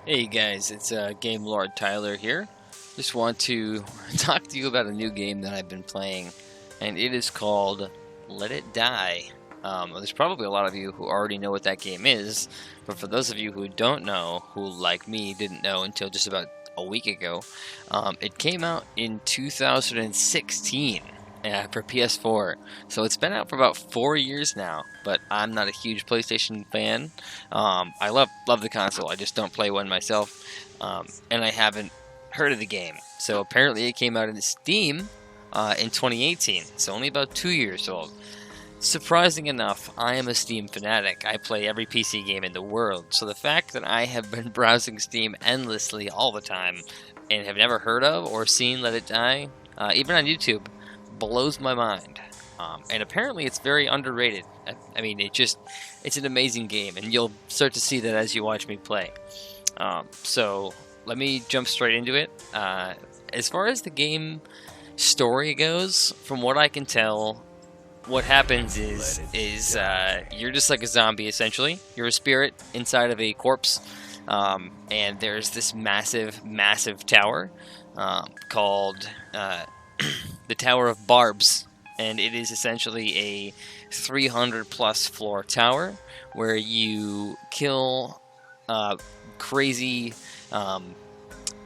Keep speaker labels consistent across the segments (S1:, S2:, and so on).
S1: Hey guys, it's Game Lord Tyler here. Just want to talk to you about a new game that I've been playing, and it is called Let It Die. There's probably a lot of you who already know what that game is, but for those of you who don't know, who like me didn't know until just about a week ago, it came out in 2016 for PS4. So it's been out for about 4 years now, but I'm not a huge PlayStation fan. I love the console. I just don't play one myself, and I haven't heard of the game. So apparently, it came out in Steam in 2018. So only about 2 years old. Surprising enough, I am a Steam fanatic. I play every PC game in the world. So the fact that I have been browsing Steam endlessly all the time and have never heard of or seen Let It Die, even on YouTube, blows my mind. And apparently it's very underrated. I mean, it's an amazing game, and you'll start to see that as you watch me play. So let me jump straight into it. As far as the game story goes, from what I can tell, what happens is you're just like a zombie essentially. You're a spirit inside of a corpse, and there's this massive tower called the Tower of Barbs, and it is essentially a 300 plus floor tower where you kill crazy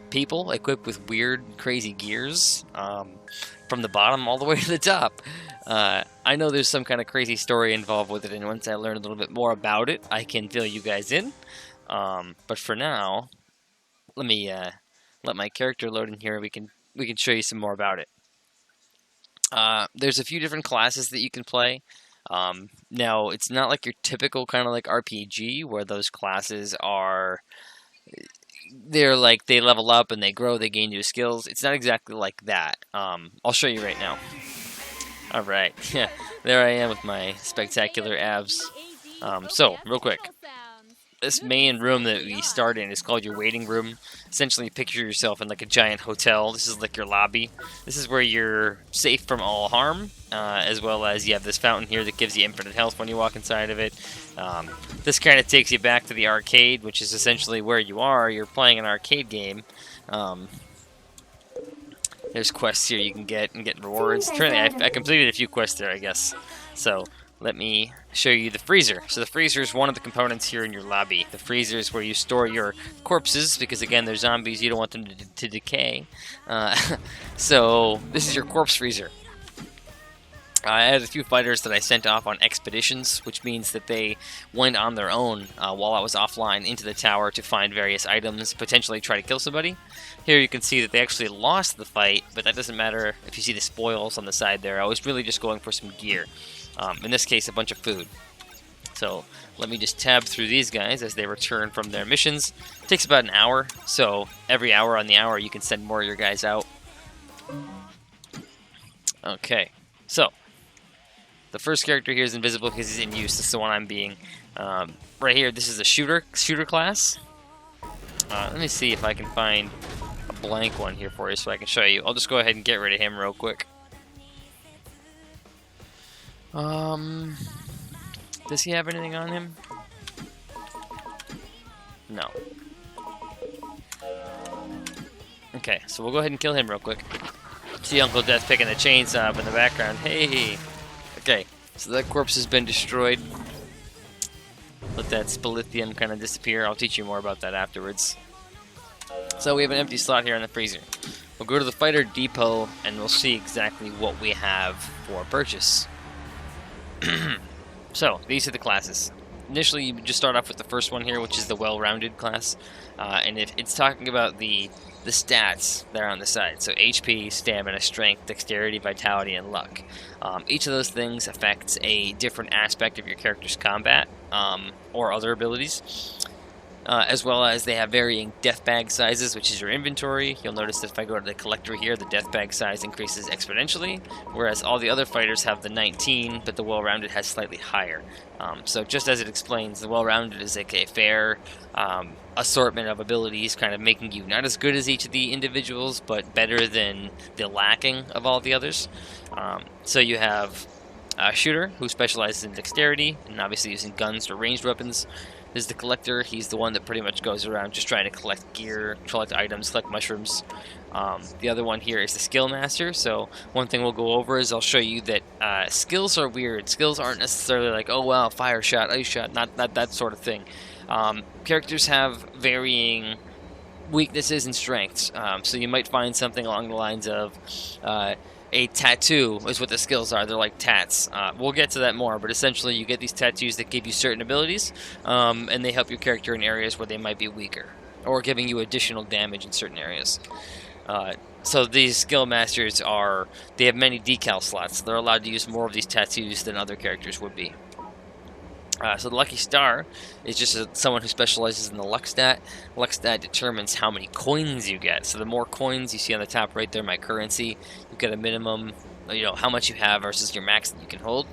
S1: people equipped with weird, crazy gears from the bottom all the way to the top. I know there's some kind of crazy story involved with it, and once I learn a little bit more about it, I can fill you guys in. But for now, let me let my character load in here. We can show you some more about it. There's a few different classes that you can play. Now, it's not like your typical kind of like RPG where those classes are they're like they level up and they grow, they gain new skills. It's not exactly like that. I'll show you right now. All right, yeah, there I am with my spectacular abs. So real quick, this main room that we start in is called your waiting room. Essentially, picture yourself in like a giant hotel. This is like your lobby. This is where you're safe from all harm, as well as you have this fountain here that gives you infinite health when you walk inside of it. This kind of takes you back to the arcade, which is essentially where you are. You're playing an arcade game. There's quests here you can get and get rewards. Currently, I completed a few quests there, I guess. So let me show you the freezer. So the freezer is one of the components here in your lobby. The freezer is where you store your corpses, because again, they're zombies, you don't want them to decay. So this is your corpse freezer. I had a few fighters that I sent off on expeditions, which means that they went on their own while I was offline into the tower to find various items, potentially try to kill somebody. Here you can see that they actually lost the fight, but that doesn't matter if you see the spoils on the side there. I was really just going for some gear. In this case, a bunch of food. So let me just tab through these guys as they return from their missions. It takes about an hour, so every hour on the hour you can send more of your guys out. Okay, so the first character here is invisible because he's in use. This is the one I'm being. Right here, this is a shooter class. Let me see if I can find a blank one here for you so I can show you. I'll just go ahead and get rid of him real quick. Does he have anything on him? No. Okay, so we'll go ahead and kill him real quick. See Uncle Death picking the chainsaw up in the background. Hey! Okay, so that corpse has been destroyed. Let that spilithium kind of disappear. I'll teach you more about that afterwards. So we have an empty slot here in the freezer. We'll go to the fighter depot and we'll see exactly what we have for purchase. So these are the classes. Initially, you just start off with the first one here, which is the well-rounded class, and it's talking about the stats there on the side. So HP, stamina, strength, dexterity, vitality, and luck. Each of those things affects a different aspect of your character's combat or other abilities. As well as they have varying death bag sizes, which is your inventory. You'll notice that if I go to the collector here, the death bag size increases exponentially, whereas all the other fighters have the 19, but the well-rounded has slightly higher. So just as it explains, the well-rounded is like a fair assortment of abilities, kind of making you not as good as each of the individuals, but better than the lacking of all the others. So you have Shooter, who specializes in dexterity and obviously using guns or ranged weapons. There's the collector. He's the one that pretty much goes around just trying to collect gear, collect items, collect mushrooms. The other one here is the skill master. So one thing we'll go over is I'll show you that skills are weird. Skills aren't necessarily like, oh wow, fire shot, ice shot, not that sort of thing. Characters have varying weaknesses and strengths. So you might find something along the lines of a tattoo is what the skills are. They're like tats. We'll get to that more, but essentially you get these tattoos that give you certain abilities, and they help your character in areas where they might be weaker, or giving you additional damage in certain areas. So these skill masters they have many decal slots. They're allowed to use more of these tattoos than other characters would be. So the Lucky Star is just someone who specializes in the luck stat. Luck stat determines how many coins you get. So the more coins you see on the top right there, my currency, you get a minimum, how much you have versus your max that you can hold.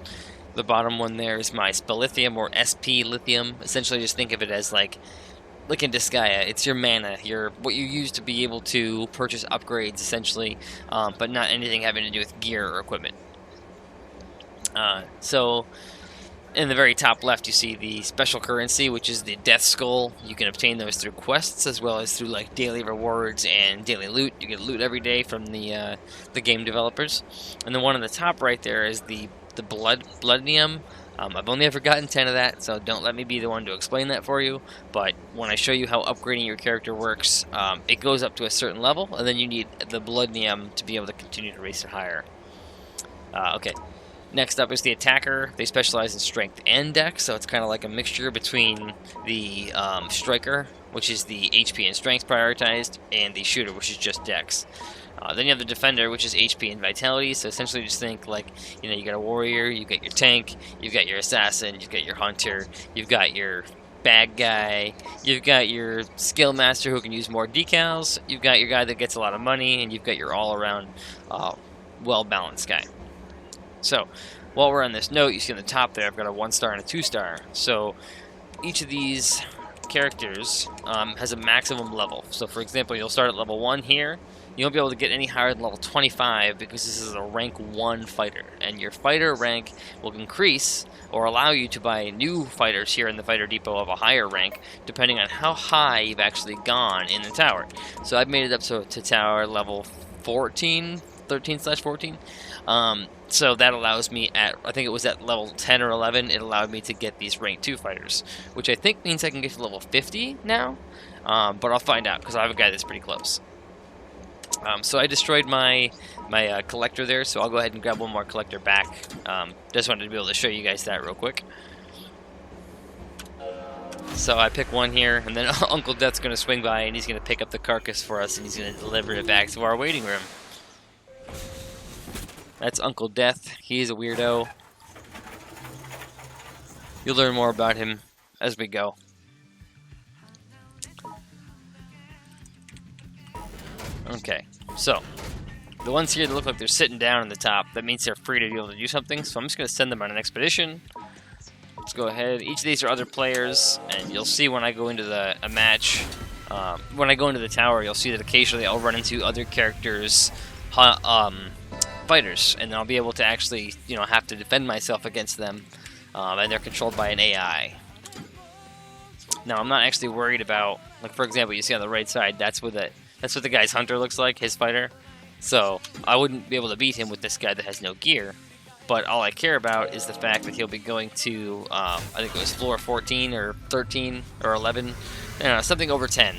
S1: The bottom one there is my Spellithium or SP lithium. Essentially, just think of it as like in Disgaea, it's your mana, what you use to be able to purchase upgrades, essentially, but not anything having to do with gear or equipment. So in the very top left, you see the special currency, which is the Death Skull. You can obtain those through quests as well as through like daily rewards and daily loot. You get loot every day from the game developers. And the one on the top right there is the Bloodnium. I've only ever gotten 10 of that, so don't let me be the one to explain that for you. But when I show you how upgrading your character works, it goes up to a certain level, and then you need the Bloodnium to be able to continue to raise it higher. Okay. Next up is the attacker. They specialize in strength and dex, so it's kind of like a mixture between the striker, which is the HP and strength prioritized, and the shooter, which is just dex. Then you have the defender, which is HP and vitality. So essentially, just think like you got a warrior, you got your tank, you've got your assassin, you've got your hunter, you've got your bad guy, you've got your skill master who can use more decals, you've got your guy that gets a lot of money, and you've got your all-around well-balanced guy. So, while we're on this note, you see on the top there, I've got a 1-star and a 2-star. So, each of these characters has a maximum level. So, for example, you'll start at level 1 here. You won't be able to get any higher than level 25 because this is a rank 1 fighter. And your fighter rank will increase or allow you to buy new fighters here in the fighter depot of a higher rank, depending on how high you've actually gone in the tower. So, I've made it up to tower level 13/14. So that allows me I think it was at level 10 or 11, it allowed me to get these rank 2 fighters, which I think means I can get to level 50 now, but I'll find out because I have a guy that's pretty close. So I destroyed my collector there, so I'll go ahead and grab one more collector back. Just wanted to be able to show you guys that real quick. So I pick one here, and then Uncle Death's going to swing by, and he's going to pick up the carcass for us, and he's going to deliver it back to our waiting room. That's Uncle Death. He's a weirdo. You'll learn more about him as we go. Okay, so the ones here that look like they're sitting down on the top, that means they're free to be able to do something, so I'm just going to send them on an expedition. Let's go ahead. Each of these are other players, and you'll see when I go into a match, when I go into the tower, you'll see that occasionally I'll run into other characters' fighters, and then I'll be able to actually, have to defend myself against them, and they're controlled by an AI. Now, I'm not actually worried about, like, for example, you see on the right side, that's what the guy's hunter looks like, his fighter. So, I wouldn't be able to beat him with this guy that has no gear, but all I care about is the fact that he'll be going to, I think it was floor 14 or 13 or 11, I don't know, something over 10.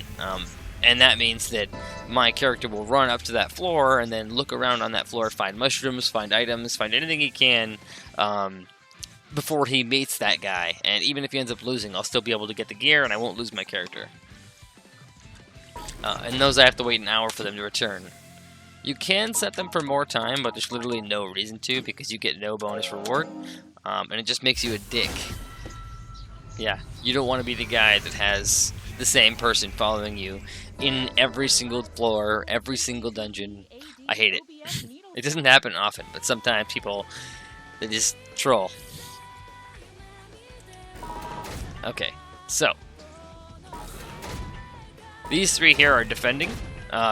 S1: And that means that my character will run up to that floor and then look around on that floor, find mushrooms, find items, find anything he can before he meets that guy. And even if he ends up losing, I'll still be able to get the gear and I won't lose my character. And those I have to wait an hour for them to return. You can set them for more time, but there's literally no reason to because you get no bonus reward. And it just makes you a dick. Yeah, you don't want to be the guy that has the same person following you in every single floor, every single dungeon. I hate it. It doesn't happen often, but sometimes people, they just troll. Okay, so these three here are defending.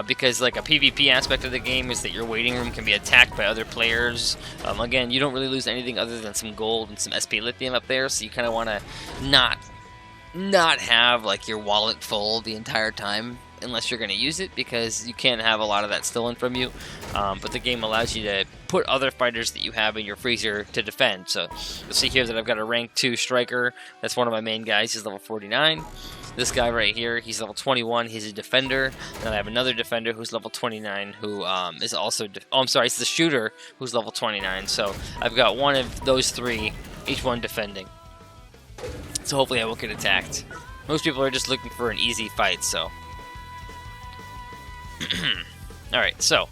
S1: because like a PvP aspect of the game is that your waiting room can be attacked by other players. Again, you don't really lose anything other than some gold and some SP lithium up there, so you kind of want to not have like your wallet full the entire time unless you're going to use it, because you can't have a lot of that stolen from you. But the game allows you to put other fighters that you have in your freezer to defend. So you'll see here that I've got a rank 2 striker. That's one of my main guys. He's level 49. This guy right here, he's level 21. He's a defender. Then I have another defender who's level 29 who is also... oh, I'm sorry, it's the shooter who's level 29. So I've got one of those 3, each one defending. So hopefully I won't get attacked. Most people are just looking for an easy fight, so... Alright, so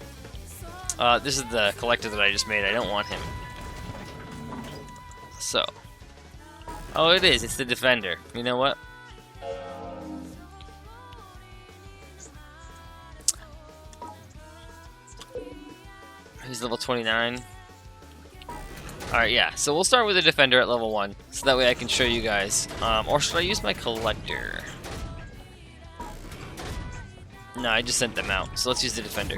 S1: this is the collector that I just made. I don't want him. So, oh, it is. It's the defender. You know what? He's level 29. Alright, yeah. So we'll start with the defender at level 1, so that way I can show you guys. Or should I use my collector? No, I just sent them out, so let's use the defender.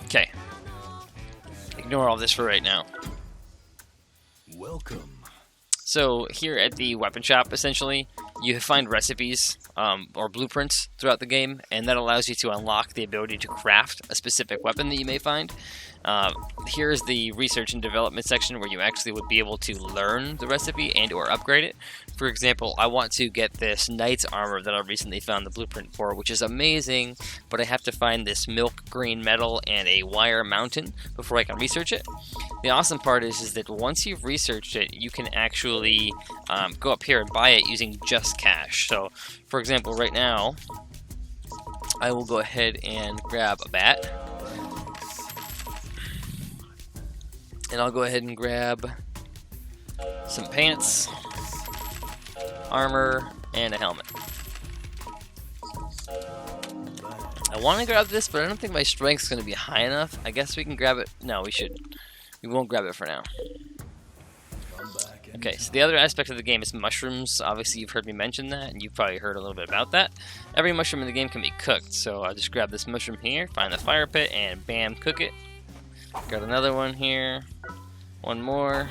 S1: Okay. Ignore all this for right now.
S2: Welcome.
S1: So here at the weapon shop, essentially, you find recipes or blueprints throughout the game, and that allows you to unlock the ability to craft a specific weapon that you may find. Here's the research and development section where you actually would be able to learn the recipe and or upgrade it. For example, I want to get this knight's armor that I recently found the blueprint for, which is amazing, but I have to find this milk green metal and a wire mountain before I can research it. The awesome part is that once you've researched it, you can actually go up here and buy it using just cash. So, for example, right now, I will go ahead and grab a bat. And I'll go ahead and grab some pants, armor, and a helmet. I want to grab this, but I don't think my strength's going to be high enough. I guess we can grab it. No, we shouldn't. We won't grab it for now. Okay, so the other aspect of the game is mushrooms. Obviously, you've heard me mention that, and you've probably heard a little bit about that. Every mushroom in the game can be cooked, so I'll just grab this mushroom here, find the fire pit, and bam, cook it. Got another one here. One more.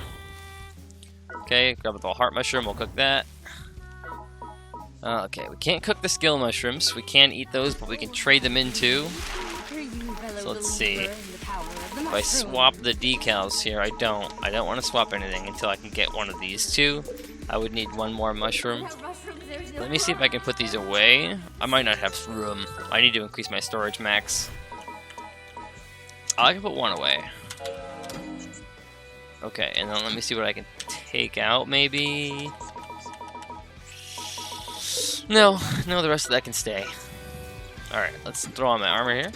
S1: Okay, grab the heart mushroom, we'll cook that. Okay, we can't cook the skill mushrooms. We can eat those, but we can trade them in too. So let's see. If I swap the decals here, I don't want to swap anything until I can get one of these two. I would need one more mushroom. Let me see if I can put these away. I might not have room. I need to increase my storage max. I can put one away. Okay, and then let me see what I can take out, maybe. No, the rest of that can stay. Alright, let's throw on my armor here.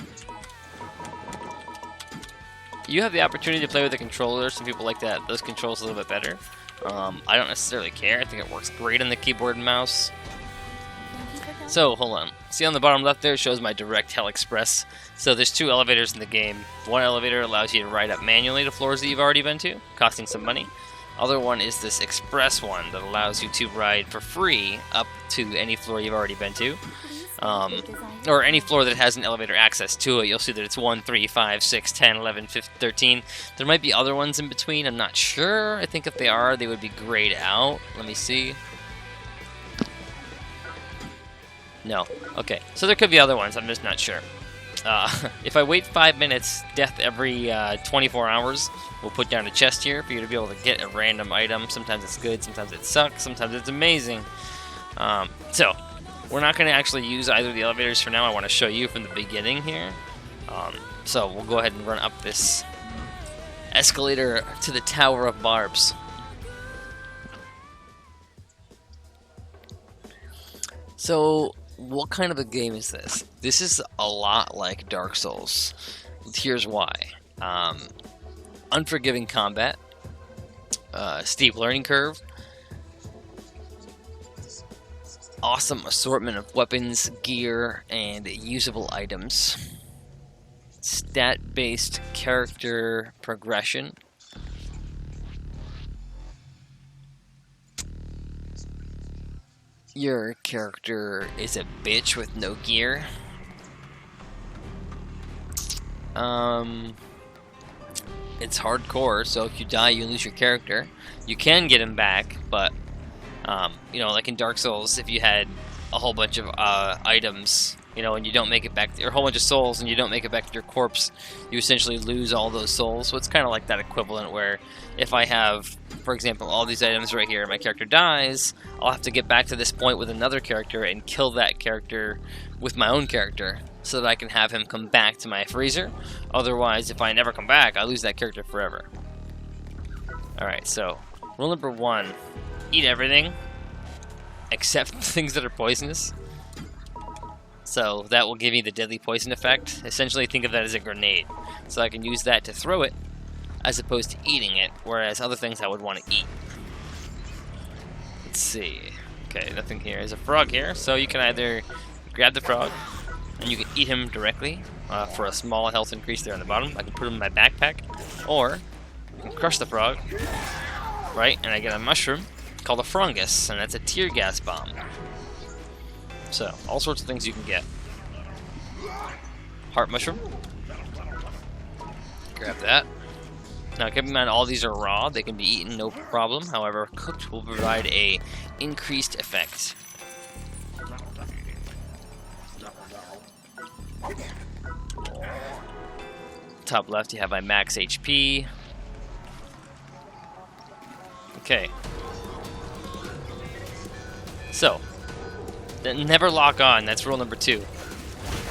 S1: You have the opportunity to play with a controller. Some people like that. Those controls a little bit better. I don't necessarily care. I think it works great on the keyboard and mouse. So, hold on. See on the bottom left there, it shows my direct Hell Express. So there's 2 elevators in the game. One elevator allows you to ride up manually to floors that you've already been to, costing some money. Other one is this express one that allows you to ride for free up to any floor you've already been to. Or any floor that has an elevator access to it. You'll see that it's 1, 3, 5, 6, 10, 11, 15, 13. There might be other ones in between. I'm not sure. I think if they are, they would be grayed out. Let me see. No. Okay. So there could be other ones. I'm just not sure. If I wait 5 minutes, death every 24 hours, we'll put down a chest here for you to be able to get a random item. Sometimes it's good, sometimes it sucks, sometimes it's amazing. So, we're not going to actually use either of the elevators for now. I want to show you from the beginning here. So, we'll go ahead and run up this escalator to the Tower of Barbs. So, what kind of a game is this? This is a lot like Dark Souls. Here's why. Unforgiving combat, steep learning curve, awesome assortment of weapons, gear, and usable items, stat-based character progression, your character is a bitch with no gear, it's hardcore, so if you die, you lose your character. You can get him back, but, you know, like in Dark Souls, if you had a whole bunch of items, you know, and you don't make it back, or a whole bunch of souls, and you don't make it back to your corpse, you essentially lose all those souls. So it's kind of like that equivalent where if I have, for example, all these items right here, and my character dies, I'll have to get back to this point with another character and kill that character with my own character, so that I can have him come back to my freezer. Otherwise, if I never come back, I lose that character forever. Alright, so, rule number 1, eat everything, except things that are poisonous. So that will give me the deadly poison effect. Essentially, think of that as a grenade. So I can use that to throw it, as opposed to eating it, whereas other things I would want to eat. Let's see. Okay, nothing here. There's a frog here, so you can either grab the frog, and you can eat him directly for a small health increase there on the bottom. I can put him in my backpack, or I can crush the frog, right, and I get a mushroom called a frongus, and that's a tear gas bomb. So, all sorts of things you can get. Heart mushroom. Grab that. Now, keep in mind, all these are raw. They can be eaten, no problem. However, cooked will provide a increased effect. Top left, you have my max HP. Okay. So, never lock on. That's rule number 2.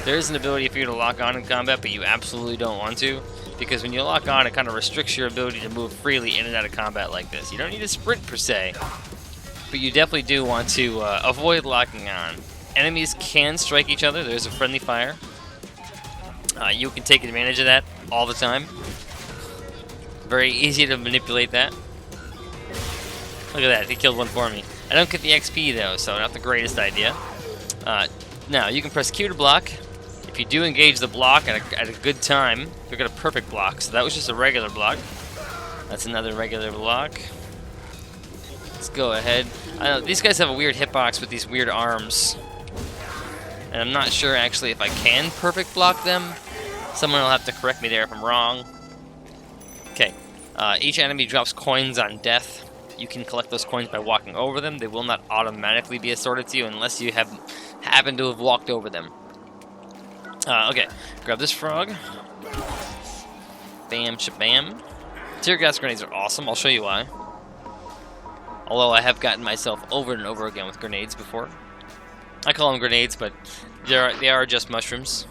S1: There is an ability for you to lock on in combat, but you absolutely don't want to, because when you lock on, it kind of restricts your ability to move freely in and out of combat like this. You don't need to sprint per se, but you definitely do want to avoid locking on. Enemies can strike each other. There's a friendly fire. You can take advantage of that all the time. Very easy to manipulate that. Look at that, he killed one for me. I don't get the XP though, so not the greatest idea. Now, you can press Q to block. If you do engage the block at a good time, you'll get a perfect block. So that was just a regular block. That's another regular block. Let's go ahead. I know, these guys have a weird hitbox with these weird arms. And I'm not sure actually if I can perfect block them. Someone will have to correct me there if I'm wrong. Okay. Each enemy drops coins on death. You can collect those coins by walking over them. They will not automatically be assorted to you unless you happen to have walked over them. Okay, grab this frog. Bam, shabam. Tear gas grenades are awesome. I'll show you why. Although I have gotten myself over and over again with grenades before. I call them grenades, but they are just mushrooms.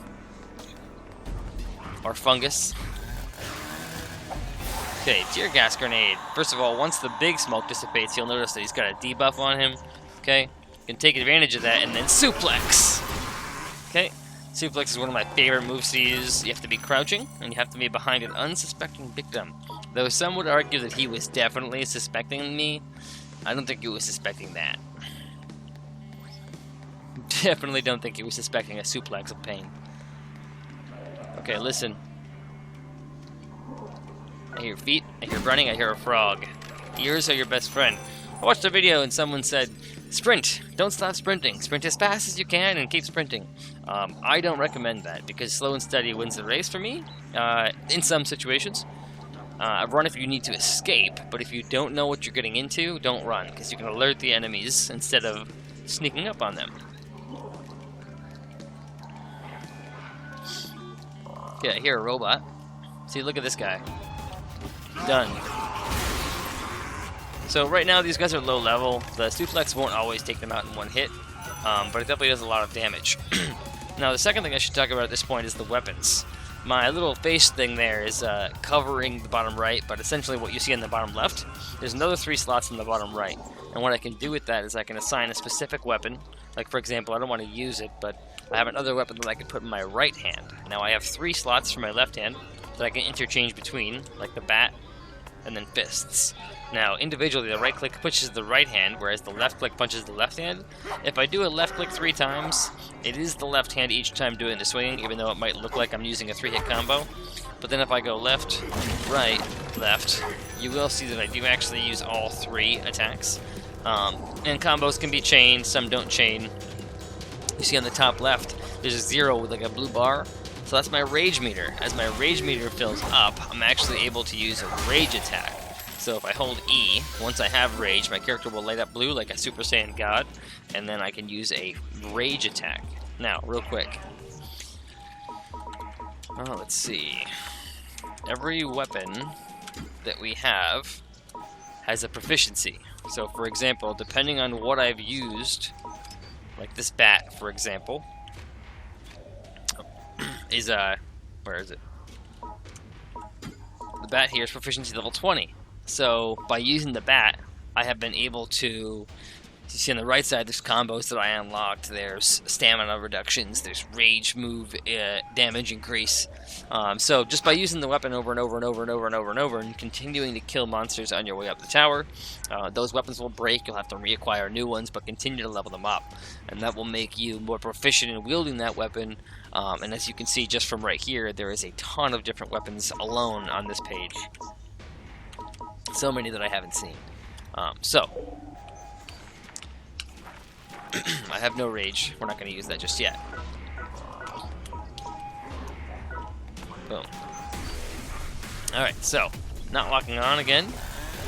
S1: Or fungus. Okay, tear gas grenade. First of all, once the big smoke dissipates, you'll notice that he's got a debuff on him. Okay, you can take advantage of that and then suplex. Okay, suplex is one of my favorite moves to use. You have to be crouching and you have to be behind an unsuspecting victim. Though some would argue that he was definitely suspecting me, I don't think he was suspecting that. Definitely don't think he was suspecting a suplex of pain. Okay, listen. I hear feet, I hear running, I hear a frog. Ears are your best friend. I watched a video and someone said, sprint, don't stop sprinting. Sprint as fast as you can and keep sprinting. I don't recommend that because slow and steady wins the race for me, in some situations. Run if you need to escape, but if you don't know what you're getting into, don't run, because you can alert the enemies instead of sneaking up on them. Okay, I hear a robot. See, look at this guy. Done. So right now these guys are low level. The suplex won't always take them out in one hit, but it definitely does a lot of damage. Now the second thing I should talk about at this point is the weapons. My little face thing there is covering the bottom right, but essentially what you see in the bottom left, there's another 3 slots in the bottom right. And what I can do with that is I can assign a specific weapon. Like for example, I don't want to use it, but I have another weapon that I can put in my right hand. Now I have 3 slots for my left hand that I can interchange between, like the bat and then fists. Now, individually, the right click pushes the right hand, whereas the left click punches the left hand. If I do a left click 3 times, it is the left hand each time doing the swinging, even though it might look like I'm using a 3-hit combo. But then if I go left, right, left, you will see that I do actually use all 3 attacks. And combos can be chained, some don't chain. You see on the top left, there's a 0 with like a blue bar. So that's my rage meter. As my rage meter fills up, I'm actually able to use a rage attack. So if I hold E, once I have rage, my character will light up blue like a Super Saiyan God, and then I can use a rage attack. Now, real quick. Oh, let's see. Every weapon that we have has a proficiency. So for example, depending on what I've used, like this bat, for example, is where is it? The bat here is proficiency level 20. So by using the bat, I have been able to, you see on the right side, there's combos that I unlocked. There's stamina reductions. There's rage move damage increase. So just by using the weapon over and over and over and over and over and over and continuing to kill monsters on your way up the tower, those weapons will break. You'll have to reacquire new ones, but continue to level them up. And that will make you more proficient in wielding that weapon. And as you can see just from right here, there is a ton of different weapons alone on this page. So many that I haven't seen. So I have no rage. We're not going to use that just yet. Boom. Alright, so not locking on again.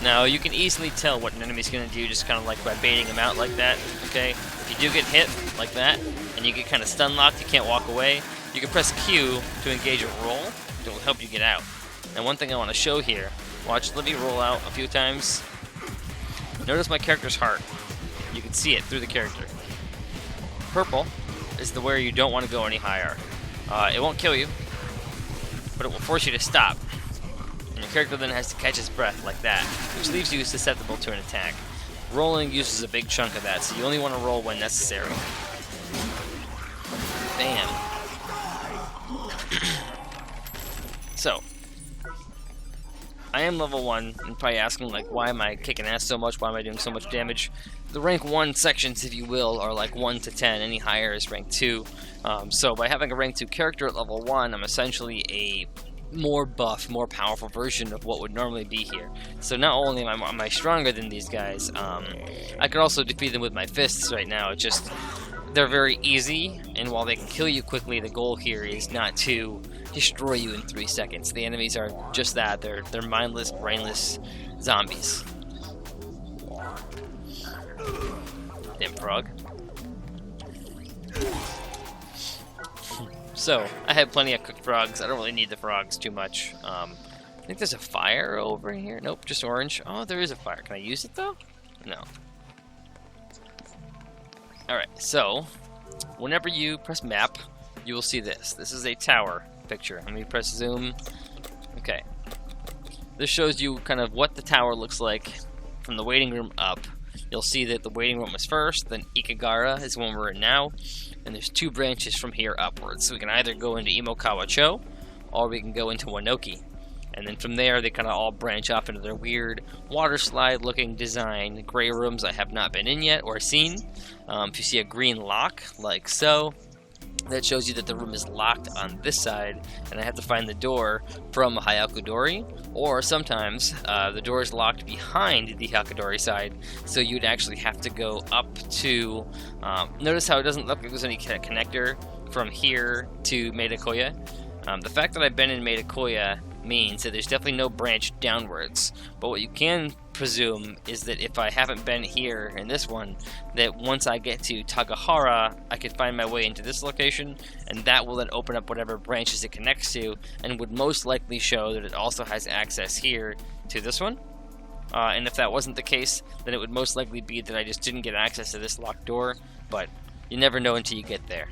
S1: Now you can easily tell what an enemy's going to do just kind of like by baiting him out like that. Okay, if you do get hit like that and you get kind of stun locked, you can't walk away, you can press Q to engage a roll. It will help you get out. And one thing I want to show here, watch, let me roll out a few times. Notice my character's heart. You can see it through the character. Purple is the where you don't want to go any higher. It won't kill you, but it will force you to stop. And your character then has to catch his breath like that, which leaves you susceptible to an attack. Rolling uses a big chunk of that, so you only want to roll when necessary. Bam. So, I am level 1, and probably asking, like, why am I kicking ass so much? Why am I doing so much damage? The rank 1 sections, if you will, are like 1 to 10. Any higher is rank 2. So by having a rank 2 character at level 1, I'm essentially a more buff, more powerful version of what would normally be here. So not only am I stronger than these guys, I could also defeat them with my fists right now. It's just, they're very easy, and while they can kill you quickly, the goal here is not to destroy you in 3 seconds. The enemies are just that. They're mindless, brainless zombies. Damn frog. So, I have plenty of cooked frogs. I don't really need the frogs too much. I think there's a fire over here. Nope, just orange. Oh, there is a fire. Can I use it, though? No. Alright, so, whenever you press map, you will see this. This is a tower picture. Let me press zoom. Okay. This shows you kind of what the tower looks like from the waiting room up. You'll see that the waiting room is first, then Ikagara is one we're in now, and there's 2 branches from here upwards. So we can either go into Imokawa-cho, or we can go into Wanoki. And then from there, they kind of all branch off into their weird water slide looking design. Gray rooms I have not been in yet or seen. If you see a green lock, like so, that shows you that the room is locked on this side, and I have to find the door from Hyakudori, or sometimes the door is locked behind the Hyakudori side, so you'd actually have to go up to, notice how it doesn't look like there's any connector from here to Medakoya. The fact that I've been in Medakoya means that there's definitely no branch downwards, but what you can presume is that if I haven't been here in this one, that once I get to Tagahara, I could find my way into this location, and that will then open up whatever branches it connects to, and would most likely show that it also has access here to this one. And if that wasn't the case, then it would most likely be that I just didn't get access to this locked door, but you never know until you get there.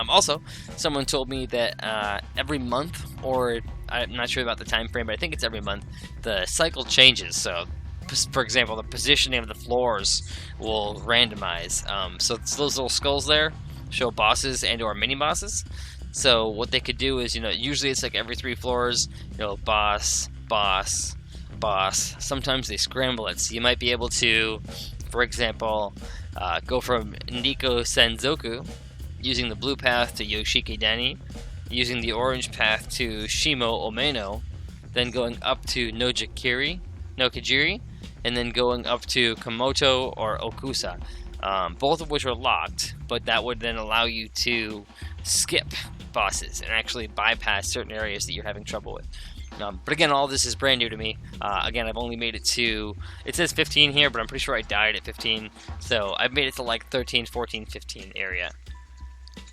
S1: Also, someone told me that every month, or I'm not sure about the time frame, but I think it's every month, the cycle changes. So, for example, the positioning of the floors will randomize. So it's those little skulls there show bosses and or mini bosses. So what they could do is, usually it's like every 3 floors, boss, boss, boss. Sometimes they scramble it. So you might be able to, for example, go from Niko Senzoku, using the blue path to Yoshiki Deni, using the orange path to Shimo Omeno, then going up to Nokajiri, and then going up to Komoto or Okusa, both of which are locked, but that would then allow you to skip bosses and actually bypass certain areas that you're having trouble with. But again, all this is brand new to me. Again, I've only made it to, it says 15 here, but I'm pretty sure I died at 15, so I've made it to like 13, 14, 15 area.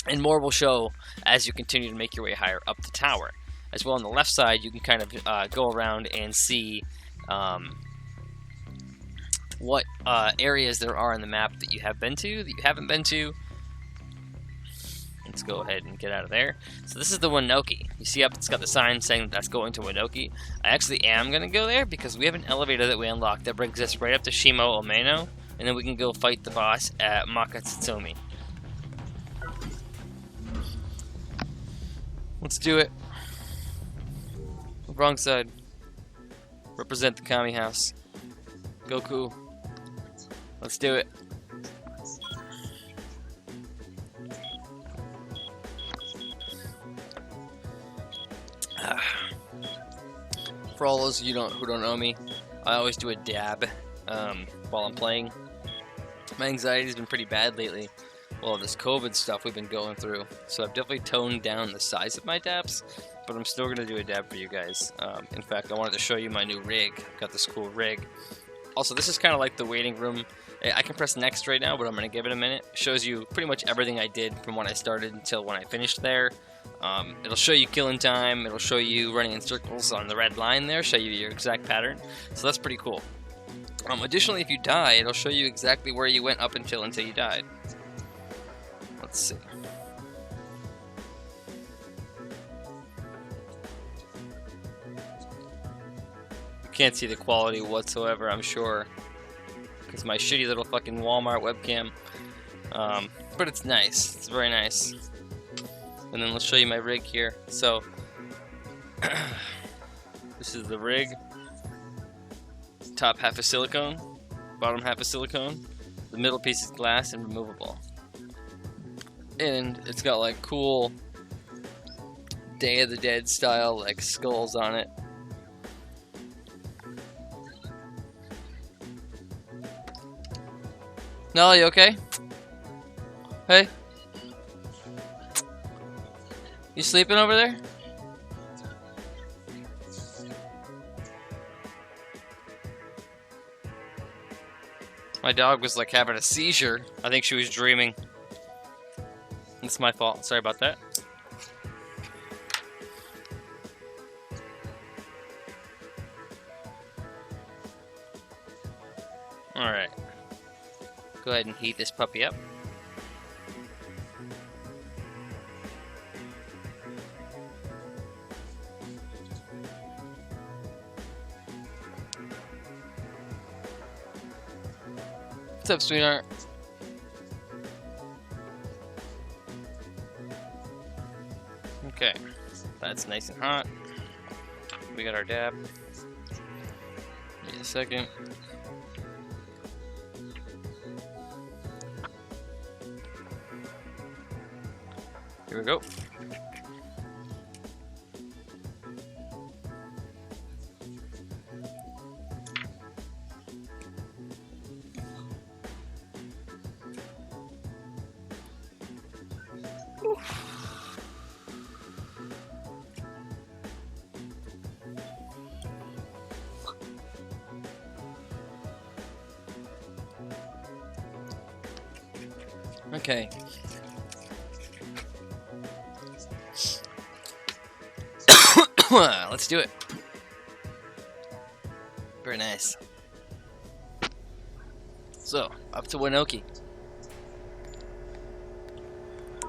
S1: And more will show as you continue to make your way higher up the tower. As well on the left side, you can kind of go around and see what areas there are on the map that you have been to, that you haven't been to. Let's go ahead and get out of there. So this is the Winoki. You see up, it's got the sign saying that's going to Winoki. I actually am going to go there because we have an elevator that we unlocked that brings us right up to Shimo Omeno, and then we can go fight the boss at Makatsutsumi. Let's do it. Wrong side. Represent the Kami house. Goku. Let's do it. For all those of you who don't know me, I always do a dab while I'm playing. My anxiety's been pretty bad lately. Well, this COVID stuff we've been going through, so I've definitely toned down the size of my dabs, but I'm still going to do a dab for you guys. In fact, I wanted to show you my new rig. I've got this cool rig. Also, this is kind of like the waiting room. I can press next right now, but I'm going to give it a minute. It shows you pretty much everything I did from when I started until when I finished there. It'll show you killing time, it'll show you running in circles on the red line there, show you your exact pattern, so that's pretty cool. Additionally, if you die, it'll show you exactly where you went up until you died. Let's see. You can't see the quality whatsoever, I'm sure, because my shitty little fucking Walmart webcam, but it's nice, it's very nice. And then let's show you my rig here. So, this is the rig. Top half is silicone, bottom half is silicone. The middle piece is glass and removable. And it's got like cool Day of the Dead style like skulls on it. No, you okay? Hey? You sleeping over there? My dog was like having a seizure. I think she was dreaming. It's my fault. Sorry about that. Alright. Go ahead and heat this puppy up. What's up, sweetheart? Okay, that's nice and hot. We got our dab. Wait a second. Here we go. Okay. Let's do it. Very nice. So, up to Winoki.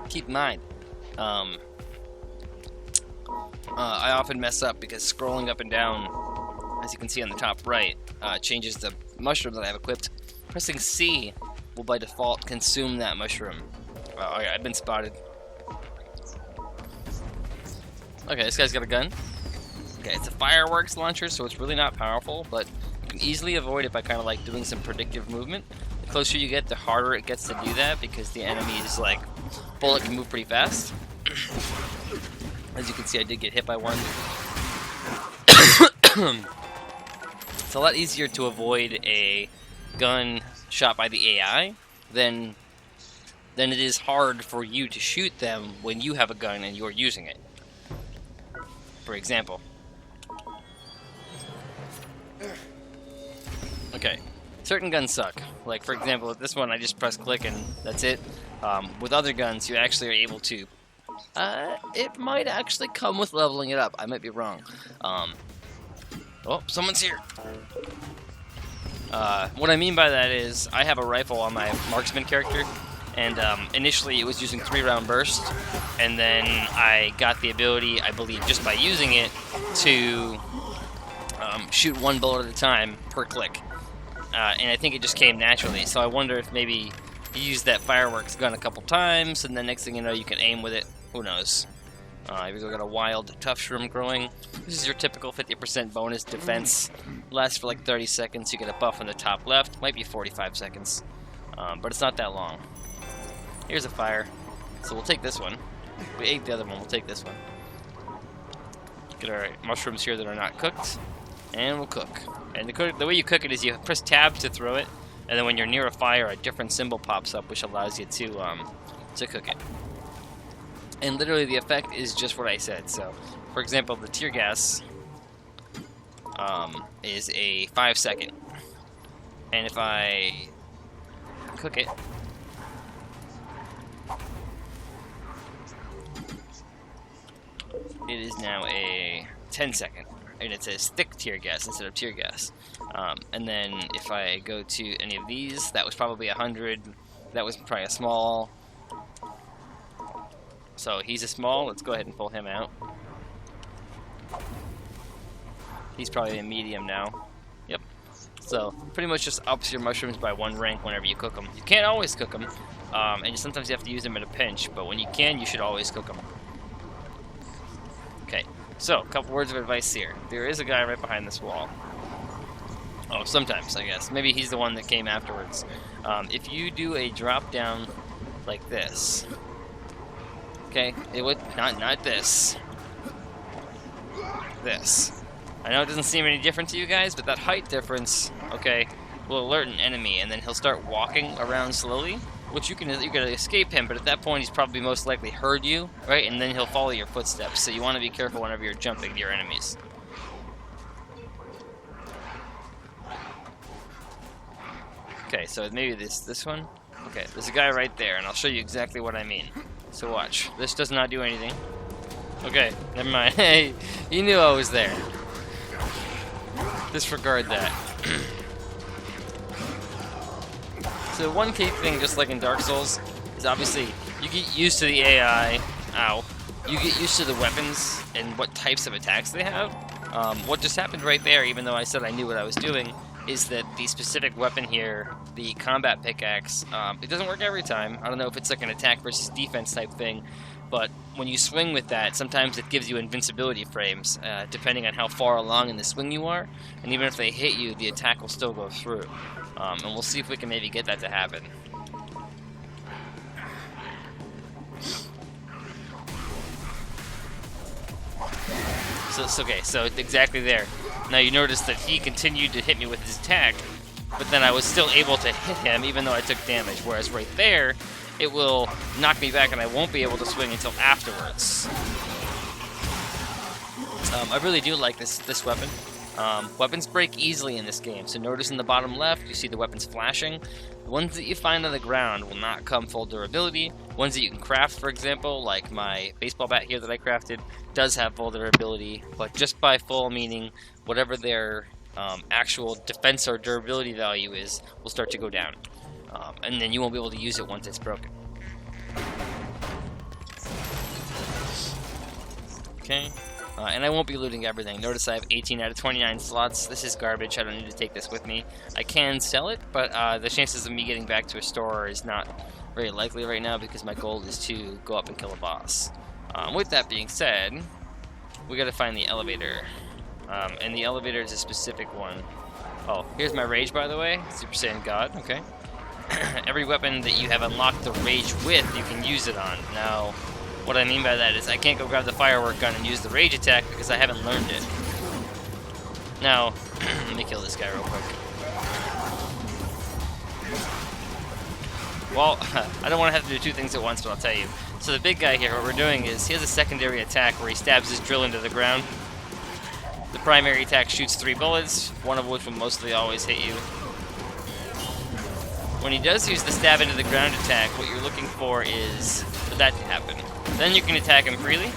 S1: Keep in mind, I often mess up because scrolling up and down, as you can see on the top right, changes the mushroom that I have equipped. Pressing C will by default consume that mushroom. Okay, I've been spotted. Okay, this guy's got a gun. Okay, it's a fireworks launcher, so it's really not powerful, but you can easily avoid it by kind of like doing some predictive movement. The closer you get, the harder it gets to do that because the enemy's like bullet can move pretty fast. As you can see, I did get hit by one. It's a lot easier to avoid a gun shot by the AI than it is hard for you to shoot them when you have a gun and you're using it. For example. Okay, certain guns suck. Like, for example, with this one, I just press click and that's it. With other guns, you actually are able to... it might actually come with leveling it up. I might be wrong. Oh, someone's here. What I mean by that is, I have a rifle on my marksman character, and initially it was using 3-round burst, and then I got the ability, I believe, just by using it, to shoot 1 bullet at a time per click. And I think it just came naturally, so I wonder if maybe you use that fireworks gun a couple times, and then next thing you know, you can aim with it. Who knows? We've got a wild tough shroom growing. This is your typical 50% bonus defense. Lasts for like 30 seconds. You get a buff on the top left. Might be 45 seconds. But it's not that long. Here's a fire. So we'll take this one. We ate the other one. We'll take this one. Get our mushrooms here that are not cooked. And we'll cook. And the way you cook it is you press tab to throw it. And then when you're near a fire, a different symbol pops up, which allows you to cook it. And literally the effect is just what I said. So, for example, the tear gas is a 5-second. And if I cook it, it is now a 10-second. And it says thick tear gas instead of tear gas. And then if I go to any of these, that was probably 100. That was probably a small. So he's a small. Let's go ahead and pull him out. He's probably a medium now. Yep. So pretty much just ups your mushrooms by 1 rank whenever you cook them. You can't always cook them, and sometimes you have to use them in a pinch. But when you can, you should always cook them. Okay. So a couple words of advice here. There is a guy right behind this wall. Oh, sometimes I guess. Maybe he's the one that came afterwards. If you do a drop down like this. Okay, it would not this. This. I know it doesn't seem any different to you guys, but that height difference, okay, will alert an enemy, and then he'll start walking around slowly, which you can escape him, but at that point he's probably most likely heard you, right? And then he'll follow your footsteps. So you want to be careful whenever you're jumping to your enemies. Okay, so maybe this one. Okay, there's a guy right there, and I'll show you exactly what I mean. So watch. This does not do anything. Okay, never mind. Hey, you knew I was there. Disregard that. So one key thing, just like in Dark Souls, is obviously you get used to the AI. Ow. You get used to the weapons and what types of attacks they have. What just happened right there, even though I said I knew what I was doing, is that the specific weapon here, the combat pickaxe, it doesn't work every time. I don't know if it's like an attack versus defense type thing, but when you swing with that, sometimes it gives you invincibility frames, depending on how far along in the swing you are, and even if they hit you, the attack will still go through. And we'll see if we can maybe get that to happen. So it's okay, so it's exactly there. Now you notice that he continued to hit me with his attack, but then I was still able to hit him even though I took damage, whereas right there, it will knock me back and I won't be able to swing until afterwards. I really do like this weapon. Weapons break easily in this game, so notice in the bottom left, you see the weapons flashing. The ones that you find on the ground will not come full durability. Ones that you can craft, for example, like my baseball bat here that I crafted, does have full durability, but just by full meaning whatever their actual defense or durability value is will start to go down. And then you won't be able to use it once it's broken. Okay. And I won't be looting everything. Notice I have 18 out of 29 slots. This is garbage. I don't need to take this with me. I can sell it, but the chances of me getting back to a store is not very likely right now because my goal is to go up and kill a boss. With that being said, we gotta find the elevator. And the elevator is a specific one. Oh, here's my rage, by the way. Super Saiyan God. Okay. Every weapon that you have unlocked the rage with, you can use it on. Now, what I mean by that is I can't go grab the firework gun and use the rage attack because I haven't learned it. Now, Let me kill this guy real quick. Well, I don't want to have to do two things at once, but I'll tell you. So the big guy here, what we're doing is he has a secondary attack where he stabs his drill into the ground. The primary attack shoots 3 bullets, one of which will mostly always hit you. When he does use the stab into the ground attack, what you're looking for is for that to happen. Then you can attack him freely,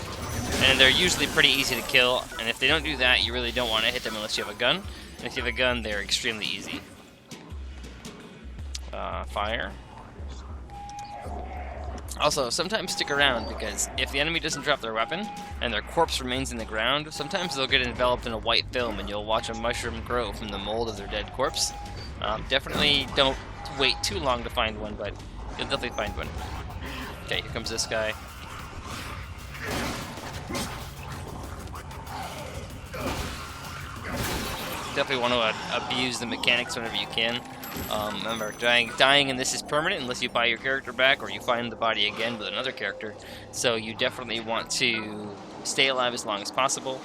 S1: and they're usually pretty easy to kill, and if they don't do that, you really don't want to hit them unless you have a gun. And if you have a gun, they're extremely easy. Fire. Also, sometimes stick around, because if the enemy doesn't drop their weapon, and their corpse remains in the ground, sometimes they'll get enveloped in a white film, and you'll watch a mushroom grow from the mold of their dead corpse. Definitely don't wait too long to find one, but you'll definitely find one. Okay, here comes this guy. Definitely want to abuse the mechanics whenever you can. Remember, dying in this is permanent unless you buy your character back or you find the body again with another character. So you definitely want to stay alive as long as possible,